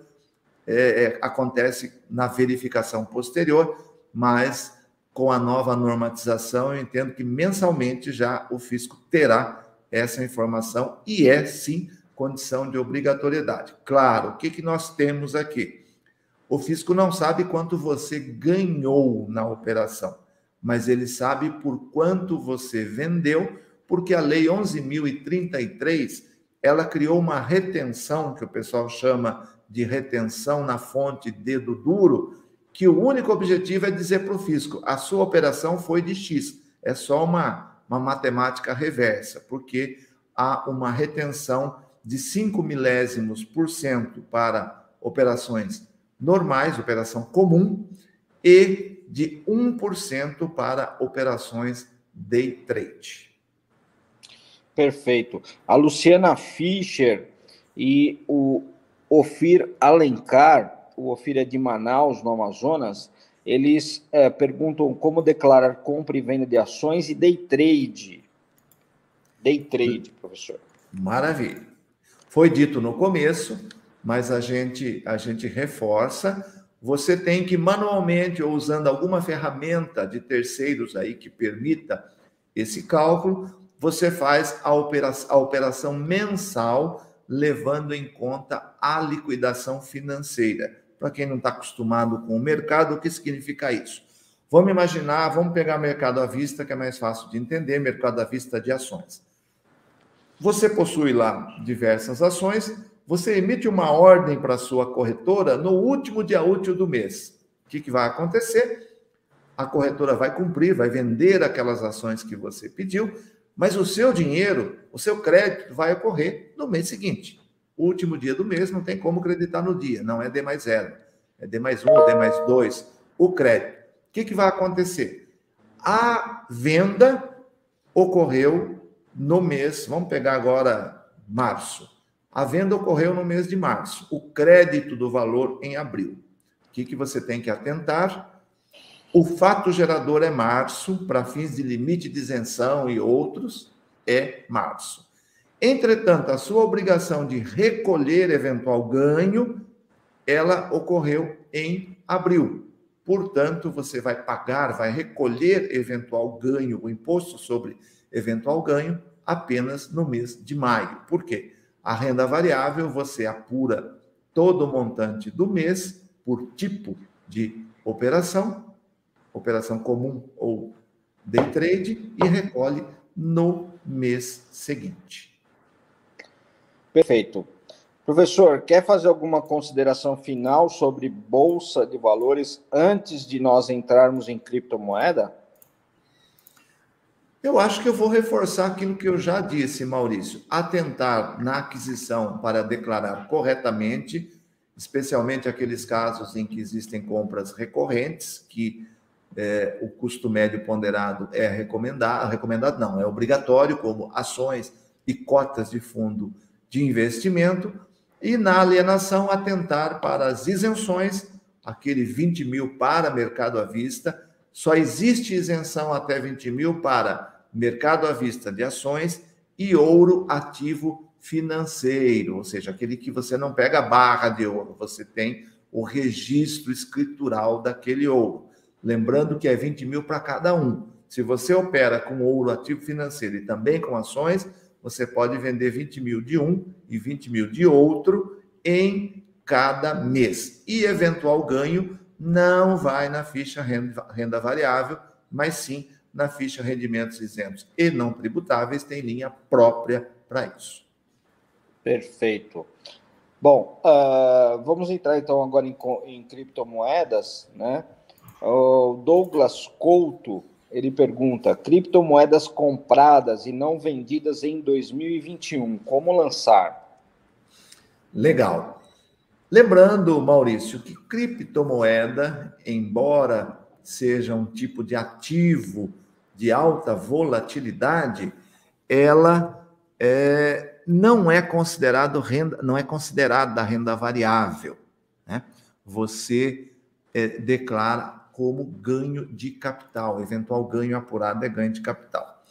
acontece na verificação posterior, mas com a nova normatização, eu entendo que mensalmente já o fisco terá essa informação e é, sim, condição de obrigatoriedade. Claro, o que nós temos aqui? O fisco não sabe quanto você ganhou na operação, mas ele sabe por quanto você vendeu, porque a Lei 11.033, ela criou uma retenção, que o pessoal chama de retenção na fonte dedo duro, que o único objetivo é dizer para o fisco, a sua operação foi de X. É só uma matemática reversa, porque há uma retenção de 0,05% para operações normais, operação comum, e de 1% para operações day trade. Perfeito. A Luciana Fischer e o Ofir Alencar, o Ofir é de Manaus, no Amazonas, eles perguntam como declarar compra e venda de ações e day trade. Day trade, professor. Maravilha. Foi dito no começo, mas a gente reforça. Você tem que manualmente, ou usando alguma ferramenta de terceiros aí que permita esse cálculo, você faz a operação mensal, levando em conta a liquidação financeira. Para quem não está acostumado com o mercado, o que significa isso? Vamos imaginar, vamos pegar mercado à vista, que é mais fácil de entender, mercado à vista de ações. Você possui lá diversas ações, você emite uma ordem para a sua corretora no último dia útil do mês. O que vai acontecer? A corretora vai cumprir, vai vender aquelas ações que você pediu, mas o seu dinheiro, o seu crédito vai ocorrer no mês seguinte. O último dia do mês não tem como creditar no dia, não é D+0, é D+1 ou D+2, o crédito. O que vai acontecer? A venda ocorreu no mês, vamos pegar agora março. A venda ocorreu no mês de março, o crédito do valor em abril. O que você tem que atentar? O fato gerador é março, para fins de limite de isenção e outros, é março. Entretanto, a sua obrigação de recolher eventual ganho, ela ocorreu em abril. Portanto, você vai pagar, vai recolher eventual ganho, o imposto sobre eventual ganho, apenas no mês de maio. Por quê? A renda variável, você apura todo o montante do mês por tipo de operação comum ou day trade, e recolhe no mês seguinte. Perfeito. Professor, quer fazer alguma consideração final sobre Bolsa de Valores antes de nós entrarmos em criptomoeda? Eu acho que eu vou reforçar aquilo que eu já disse, Maurício. Atentar na aquisição para declarar corretamente, especialmente aqueles casos em que existem compras recorrentes, que o custo médio ponderado é recomendado não, é obrigatório, como ações e cotas de fundo de investimento, e na alienação atentar para as isenções, aquele 20 mil para mercado à vista, só existe isenção até 20 mil para mercado à vista de ações e ouro ativo financeiro, ou seja, aquele que você não pega a barra de ouro, você tem o registro escritural daquele ouro. Lembrando que é 20 mil para cada um. Se você opera com ouro ativo financeiro e também com ações, você pode vender 20 mil de um e 20 mil de outro em cada mês. E eventual ganho não vai na ficha renda variável, mas sim na ficha rendimentos isentos e não tributáveis, tem linha própria para isso. Perfeito. Bom, vamos entrar então agora em criptomoedas, né? O Douglas Couto, ele pergunta: criptomoedas compradas e não vendidas em 2021, como lançar? Legal. Lembrando, Maurício, que criptomoeda, embora seja um tipo de ativo de alta volatilidade, ela não é considerada renda variável, né? Você declara como ganho de capital, eventual ganho apurado é ganho de capital.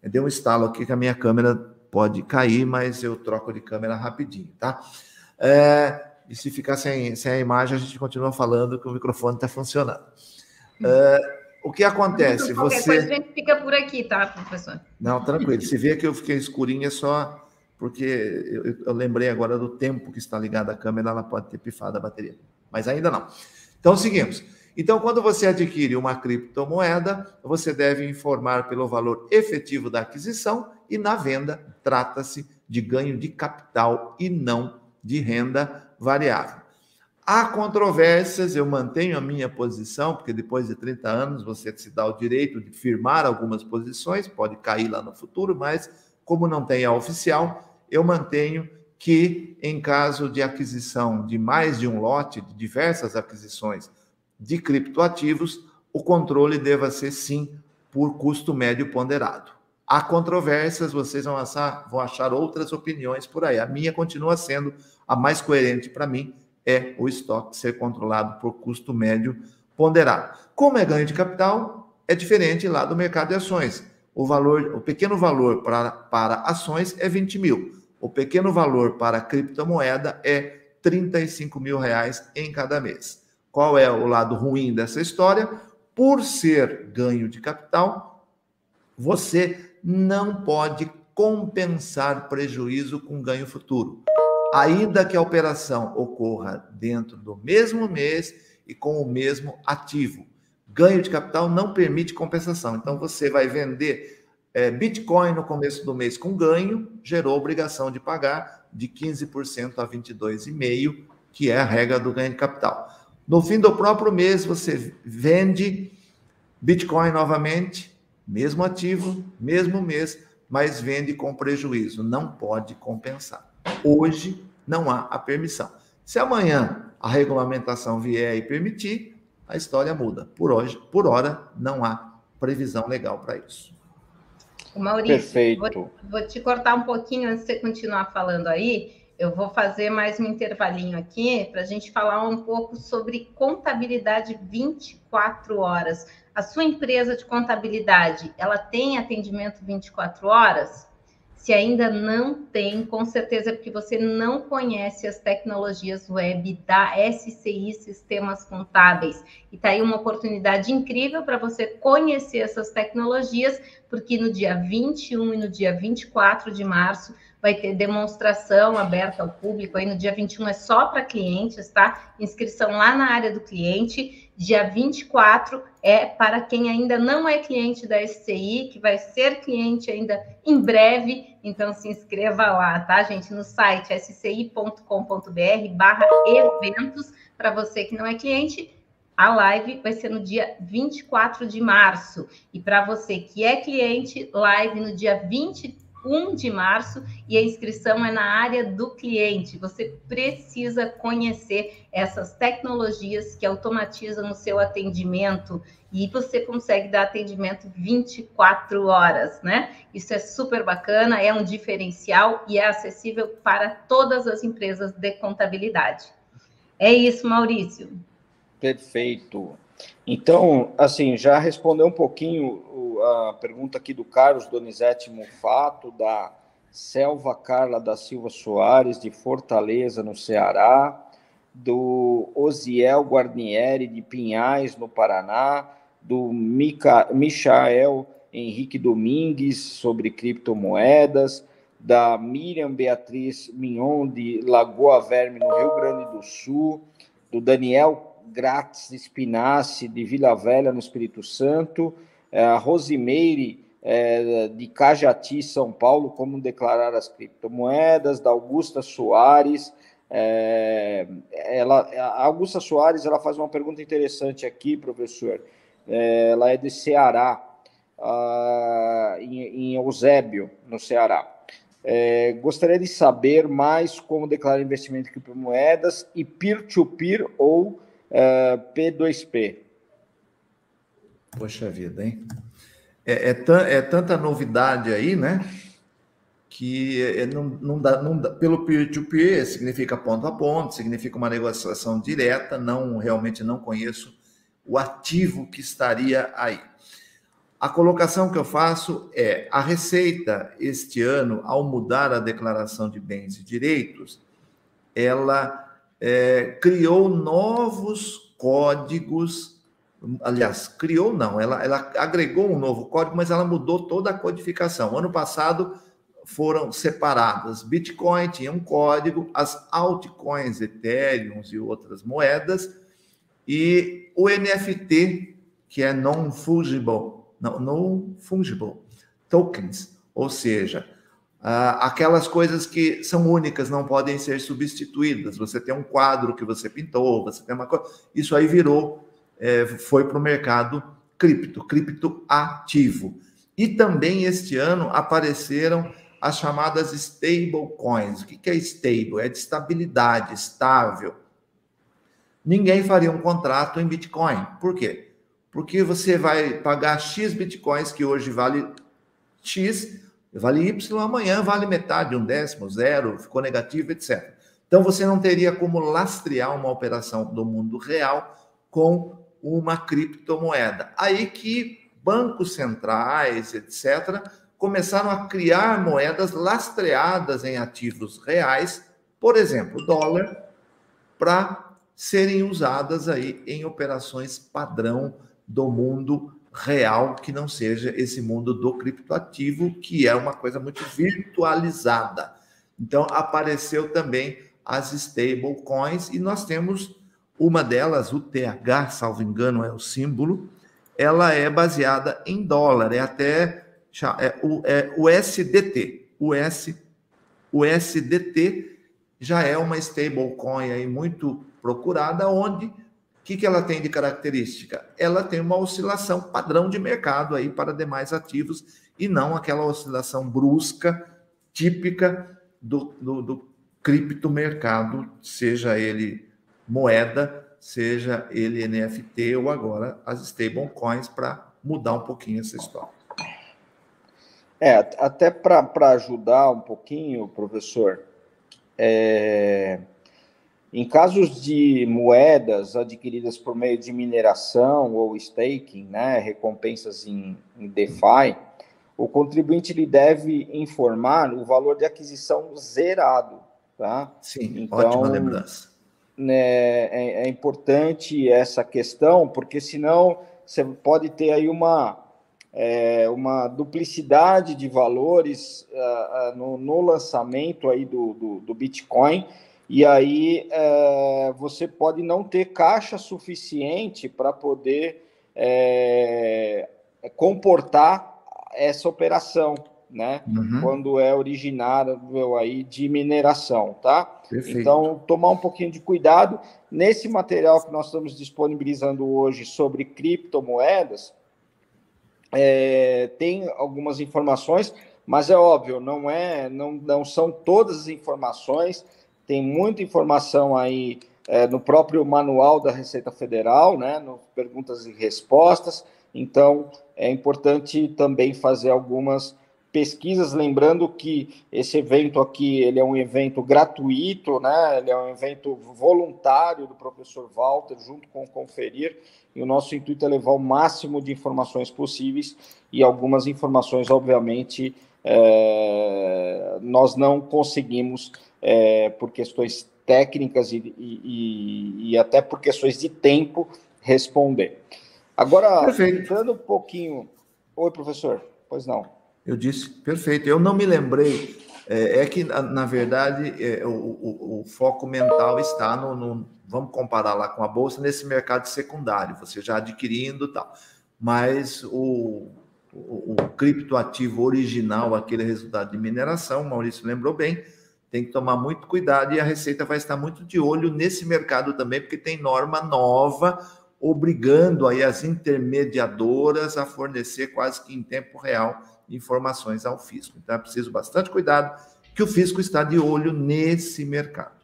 Deu um estalo aqui que a minha câmera pode cair, mas eu troco de câmera rapidinho, tá? E se ficar sem a imagem, a gente continua falando que o microfone está funcionando. O que acontece? Qualquer coisa a gente fica por aqui, tá, professor? Não, tranquilo. Se vê que eu fiquei escurinho, é só porque eu lembrei agora do tempo que está ligada a câmera, ela pode ter pifado a bateria. Mas ainda não. Então, seguimos. Então, quando você adquire uma criptomoeda, você deve informar pelo valor efetivo da aquisição e na venda trata-se de ganho de capital e não de renda variável. Há controvérsias, eu mantenho a minha posição, porque depois de 30 anos você se dá o direito de firmar algumas posições, pode cair lá no futuro, mas como não tem a oficial, eu mantenho que em caso de aquisição de mais de um lote, de diversas aquisições de criptoativos, o controle deva ser sim por custo médio ponderado. Há controvérsias, vocês vão achar outras opiniões por aí. A minha continua sendo a mais coerente para mim, é o estoque ser controlado por custo médio ponderado. Como é ganho de capital, é diferente lá do mercado de ações. O pequeno valor para ações é 20 mil. O pequeno valor para criptomoeda é 35 mil reais em cada mês. Qual é o lado ruim dessa história? Por ser ganho de capital, você não pode compensar prejuízo com ganho futuro. Ainda que a operação ocorra dentro do mesmo mês e com o mesmo ativo. Ganho de capital não permite compensação. Então, você vai vender Bitcoin no começo do mês com ganho, gerou obrigação de pagar de 15% a 22,5%, que é a regra do ganho de capital. No fim do próprio mês, você vende Bitcoin novamente, mesmo ativo, mesmo mês, mas vende com prejuízo. Não pode compensar. Hoje não há a permissão. Se amanhã a regulamentação vier e permitir, a história muda. Por hora, não há previsão legal para isso. Maurício, vou te cortar um pouquinho antes de você continuar falando aí. Eu vou fazer mais um intervalinho aqui para a gente falar um pouco sobre contabilidade 24 horas. A sua empresa de contabilidade, ela tem atendimento 24 horas? Se ainda não tem, com certeza é porque você não conhece as tecnologias web da SCI Sistemas Contábeis. E está aí uma oportunidade incrível para você conhecer essas tecnologias, porque no dia 21 e no dia 24 de março vai ter demonstração aberta ao público. Aí no dia 21 é só para clientes, tá? Inscrição lá na área do cliente. Dia 24 é para quem ainda não é cliente da SCI, que vai ser cliente ainda em breve. Então, se inscreva lá, tá, gente? No site sci.com.br/eventos. Para você que não é cliente, a live vai ser no dia 24 de março. E para você que é cliente, live no dia 21 de março, e a inscrição é na área do cliente. Você precisa conhecer essas tecnologias que automatizam o seu atendimento e você consegue dar atendimento 24 horas, né? Isso é super bacana, é um diferencial e é acessível para todas as empresas de contabilidade. É isso, Maurício. Perfeito. Então, assim, já respondeu um pouquinho a pergunta aqui do Carlos Donizete Mufato, da Selva Carla da Silva Soares, de Fortaleza, no Ceará, do Osiel Guarnieri, de Pinhais, no Paraná, do Michael Henrique Domingues, sobre criptomoedas, da Miriam Beatriz Mignon, de Lagoa Verme, no Rio Grande do Sul, do Daniel Gratz Spinassi, de Vila Velha, no Espírito Santo, a Rosimeire, de Cajati, São Paulo, como declarar as criptomoedas, da Augusta Soares, A Augusta Soares, ela faz uma pergunta interessante aqui, professor. Ela é de Ceará, em Eusébio, no Ceará. Gostaria de saber mais como declarar investimento em criptomoedas e peer-to-peer ou P2P. Poxa vida, hein? Tanta novidade aí, né? Que não dá, pelo peer-to-peer significa ponto a ponto, significa uma negociação direta, realmente não conheço o ativo que estaria aí. A colocação que eu faço é: a Receita, este ano, ao mudar a declaração de bens e direitos, ela criou novos códigos. Aliás, criou não, ela agregou um novo código, mas ela mudou toda a codificação. Ano passado foram separadas. Bitcoin tinha um código, as altcoins, Ethereum e outras moedas, e o NFT, que é non-fungible tokens, ou seja, aquelas coisas que são únicas, não podem ser substituídas. Você tem um quadro que você pintou, você tem uma coisa. Isso aí foi para o mercado cripto ativo. E também este ano apareceram as chamadas stablecoins. O que é stable? É de estabilidade, estável. Ninguém faria um contrato em Bitcoin. Por quê? Porque você vai pagar X Bitcoins, que hoje vale X, vale Y, amanhã vale metade, um décimo, zero, ficou negativo, etc. Então, você não teria como lastrear uma operação do mundo real com uma criptomoeda. Aí que bancos centrais, etc., começaram a criar moedas lastreadas em ativos reais, por exemplo, dólar, para serem usadas aí em operações padrão do mundo real, que não seja esse mundo do criptoativo, que é uma coisa muito virtualizada. Então, apareceu também as stablecoins, e nós temos uma delas, o TH, salvo engano, é o símbolo, ela é baseada em dólar, o USDT. O USDT já é uma stablecoin aí muito procurada, onde o que ela tem de característica? Ela tem uma oscilação padrão de mercado aí para demais ativos, e não aquela oscilação brusca, típica do criptomercado, seja ele moeda, seja ele NFT ou agora as stablecoins, para mudar um pouquinho essa história. Até para ajudar um pouquinho, professor, em casos de moedas adquiridas por meio de mineração ou staking, né, recompensas em DeFi, o contribuinte ele deve informar o valor de aquisição zerado, tá? Sim, então, ótima lembrança. É importante essa questão, porque senão você pode ter aí uma duplicidade de valores no lançamento aí do Bitcoin, e aí você pode não ter caixa suficiente para poder comportar essa operação, né? Uhum. Quando é originário aí de mineração, tá? Perfeito. Então, tomar um pouquinho de cuidado. Nesse material que nós estamos disponibilizando hoje sobre criptomoedas, tem algumas informações, mas é óbvio, não são todas as informações. Tem muita informação aí no próprio manual da Receita Federal, né, no perguntas e respostas. Então, é importante também fazer algumas pesquisas, lembrando que esse evento aqui, ele é um evento gratuito, né? Ele é um evento voluntário do professor Walter, junto com o Conferir, e o nosso intuito é levar o máximo de informações possíveis, e algumas informações, obviamente, nós não conseguimos, por questões técnicas e até por questões de tempo, responder. Agora, entrando um pouquinho... Oi, professor, pois não. Eu disse, perfeito. Eu não me lembrei. Que, na verdade, o foco mental está vamos comparar lá com a Bolsa, nesse mercado secundário, você já adquirindo e tal. Mas o criptoativo original, aquele resultado de mineração, o Maurício lembrou bem, tem que tomar muito cuidado e a Receita vai estar muito de olho nesse mercado também, porque tem norma nova obrigando aí as intermediadoras a fornecer quase que em tempo real informações ao fisco. Então é preciso bastante cuidado, que o fisco está de olho nesse mercado.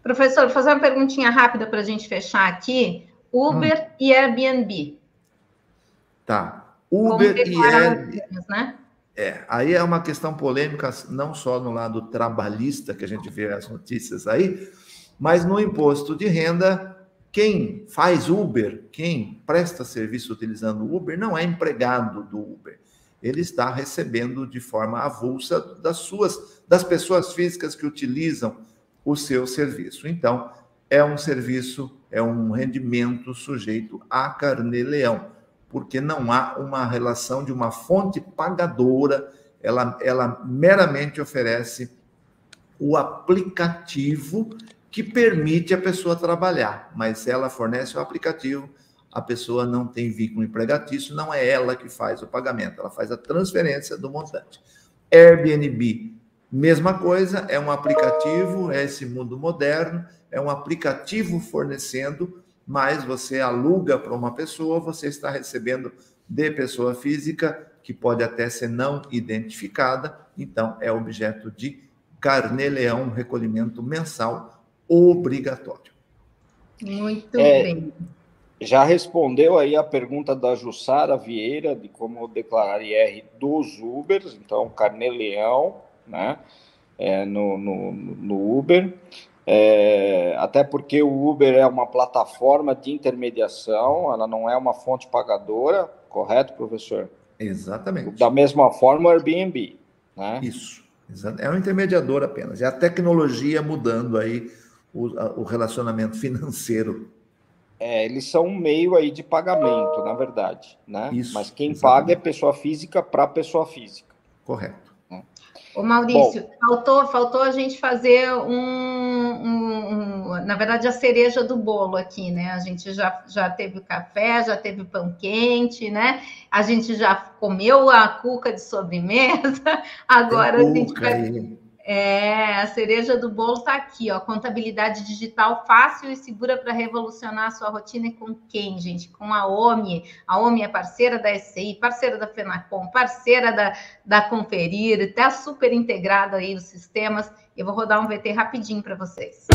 Professor, vou fazer uma perguntinha rápida para a gente fechar aqui. Uber e Airbnb. Tá. Uber e Airbnb, né? Aí é uma questão polêmica, não só no lado trabalhista, que a gente vê as notícias aí, mas no imposto de renda, quem faz Uber, quem presta serviço utilizando o Uber, não é empregado do Uber. Ele está recebendo de forma avulsa das pessoas físicas que utilizam o seu serviço. Então, é um serviço, é um rendimento sujeito a carnê-leão, porque não há uma relação de uma fonte pagadora, ela meramente oferece o aplicativo que permite a pessoa trabalhar, mas ela fornece o aplicativo, a pessoa não tem vínculo empregatício, não é ela que faz o pagamento, ela faz a transferência do montante. Airbnb, mesma coisa, é um aplicativo, é esse mundo moderno, é um aplicativo fornecendo, mas você aluga para uma pessoa, você está recebendo de pessoa física, que pode até ser não identificada, então é objeto de carnê-leão, recolhimento mensal obrigatório. Muito bem. Já respondeu aí a pergunta da Jussara Vieira, de como declarar IR dos Ubers, então carnê-leão, né, no Uber, até porque o Uber é uma plataforma de intermediação, ela não é uma fonte pagadora, correto, professor? Exatamente. Da mesma forma o Airbnb, né? Isso, é um intermediador apenas, é a tecnologia mudando aí o relacionamento financeiro. Eles são um meio aí de pagamento, na verdade, né? Isso, mas quem exatamente. paga é pessoa física para pessoa física. Correto. Ô Maurício, faltou a gente fazer na verdade, a cereja do bolo aqui, né? A gente já teve o café, já teve o pão quente, né? A gente já comeu a cuca de sobremesa, agora a gente vai... a cereja do bolo está aqui, ó. Contabilidade digital fácil e segura para revolucionar a sua rotina. E com quem, gente? Com a OMI. A OMI é parceira da SCI, parceira da Fenacom, parceira da Conferir, está super integrada aí os sistemas. Eu vou rodar um VT rapidinho para vocês.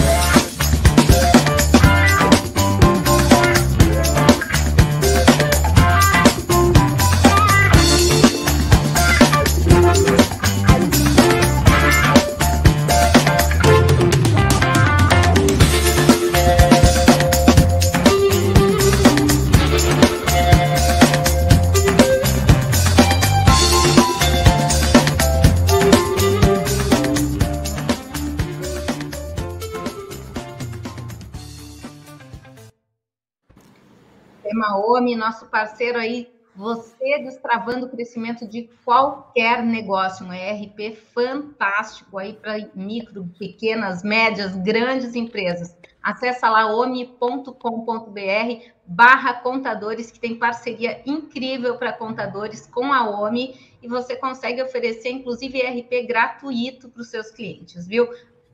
OMI, nosso parceiro aí, você destravando o crescimento de qualquer negócio, um ERP fantástico aí para micro, pequenas, médias, grandes empresas. Acesse lá omi.com.br/contadores, que tem parceria incrível para contadores com a OMI, e você consegue oferecer, inclusive, ERP gratuito para os seus clientes, viu?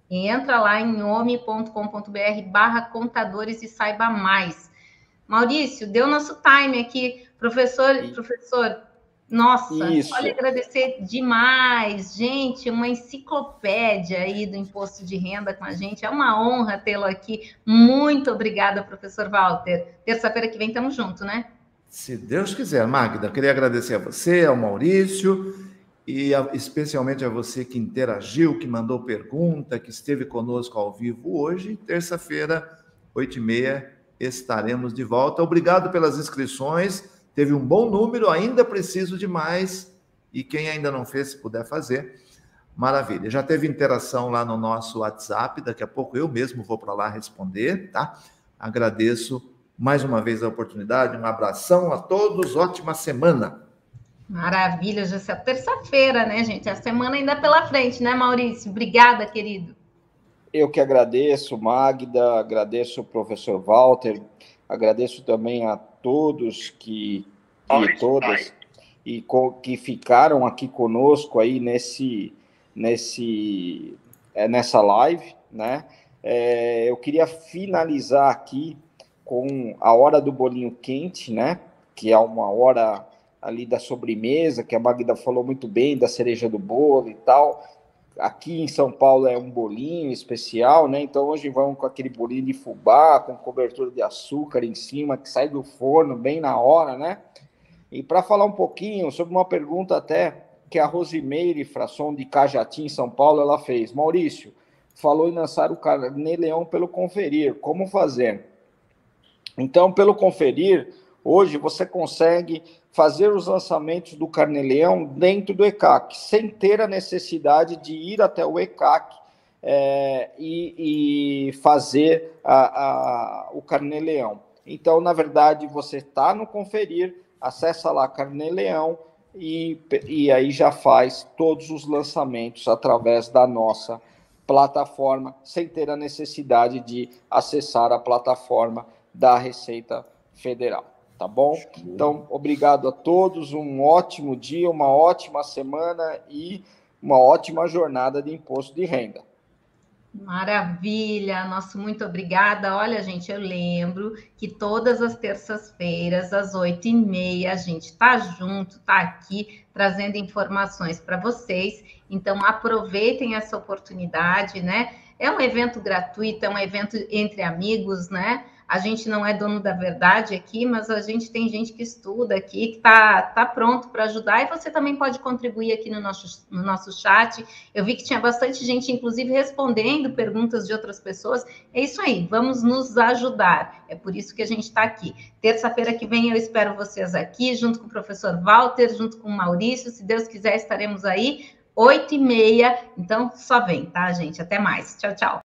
Entra lá em omi.com.br/contadores e saiba mais. Maurício, deu nosso time aqui. Professor, nossa, só lhe agradecer demais. Gente, uma enciclopédia aí do imposto de renda com a gente. É uma honra tê-lo aqui. Muito obrigada, professor Walter. Terça-feira que vem estamos juntos, né? Se Deus quiser, Magda. Queria agradecer a você, ao Maurício, e especialmente a você que interagiu, que mandou pergunta, que esteve conosco ao vivo hoje. Terça-feira, 8h30, estaremos de volta. Obrigado pelas inscrições. Teve um bom número, ainda preciso de mais. E quem ainda não fez, se puder fazer, maravilha. Já teve interação lá no nosso WhatsApp. Daqui a pouco eu mesmo vou para lá responder, tá? Agradeço mais uma vez a oportunidade. Um abração a todos. Ótima semana. Maravilha. Já é terça-feira, né, gente? A semana ainda é pela frente, né, Maurício? Obrigada, querido. Eu que agradeço, Magda, agradeço o professor Walter, agradeço também a todos que ficaram aqui conosco aí nesse nessa live, né? Eu queria finalizar aqui com a hora do bolinho quente, né? Que é uma hora ali da sobremesa, que a Magda falou muito bem, da cereja do bolo e tal. Aqui em São Paulo é um bolinho especial, né? Então hoje vamos com aquele bolinho de fubá, com cobertura de açúcar em cima, que sai do forno bem na hora, né? E para falar um pouquinho sobre uma pergunta até que a Rosimeire Frasson, de Cajati, em São Paulo, ela fez. Maurício, falou em lançar o Carnê-Leão pelo Conferir. Como fazer? Então, pelo Conferir, hoje você consegue fazer os lançamentos do Carnê-Leão dentro do ECAC, sem ter a necessidade de ir até o ECAC e fazer o Carnê-Leão. Então, na verdade, você está no Conferir, acessa lá Carnê-Leão e aí já faz todos os lançamentos através da nossa plataforma, sem ter a necessidade de acessar a plataforma da Receita Federal, tá bom? Então, obrigado a todos, um ótimo dia, uma ótima semana e uma ótima jornada de imposto de renda. Maravilha, nosso muito obrigada. Olha, gente, eu lembro que todas as terças-feiras, às 8h30, a gente está junto, está aqui, trazendo informações para vocês. Então, aproveitem essa oportunidade, né? É um evento gratuito, é um evento entre amigos, né? A gente não é dono da verdade aqui, mas a gente tem gente que estuda aqui, que está pronto para ajudar, e você também pode contribuir aqui no nosso chat. Eu vi que tinha bastante gente, inclusive, respondendo perguntas de outras pessoas. É isso aí, vamos nos ajudar. É por isso que a gente está aqui. Terça-feira que vem eu espero vocês aqui, junto com o professor Walter, junto com o Maurício. Se Deus quiser, estaremos aí, 8h30. Então, só vem, tá, gente? Até mais. Tchau, tchau.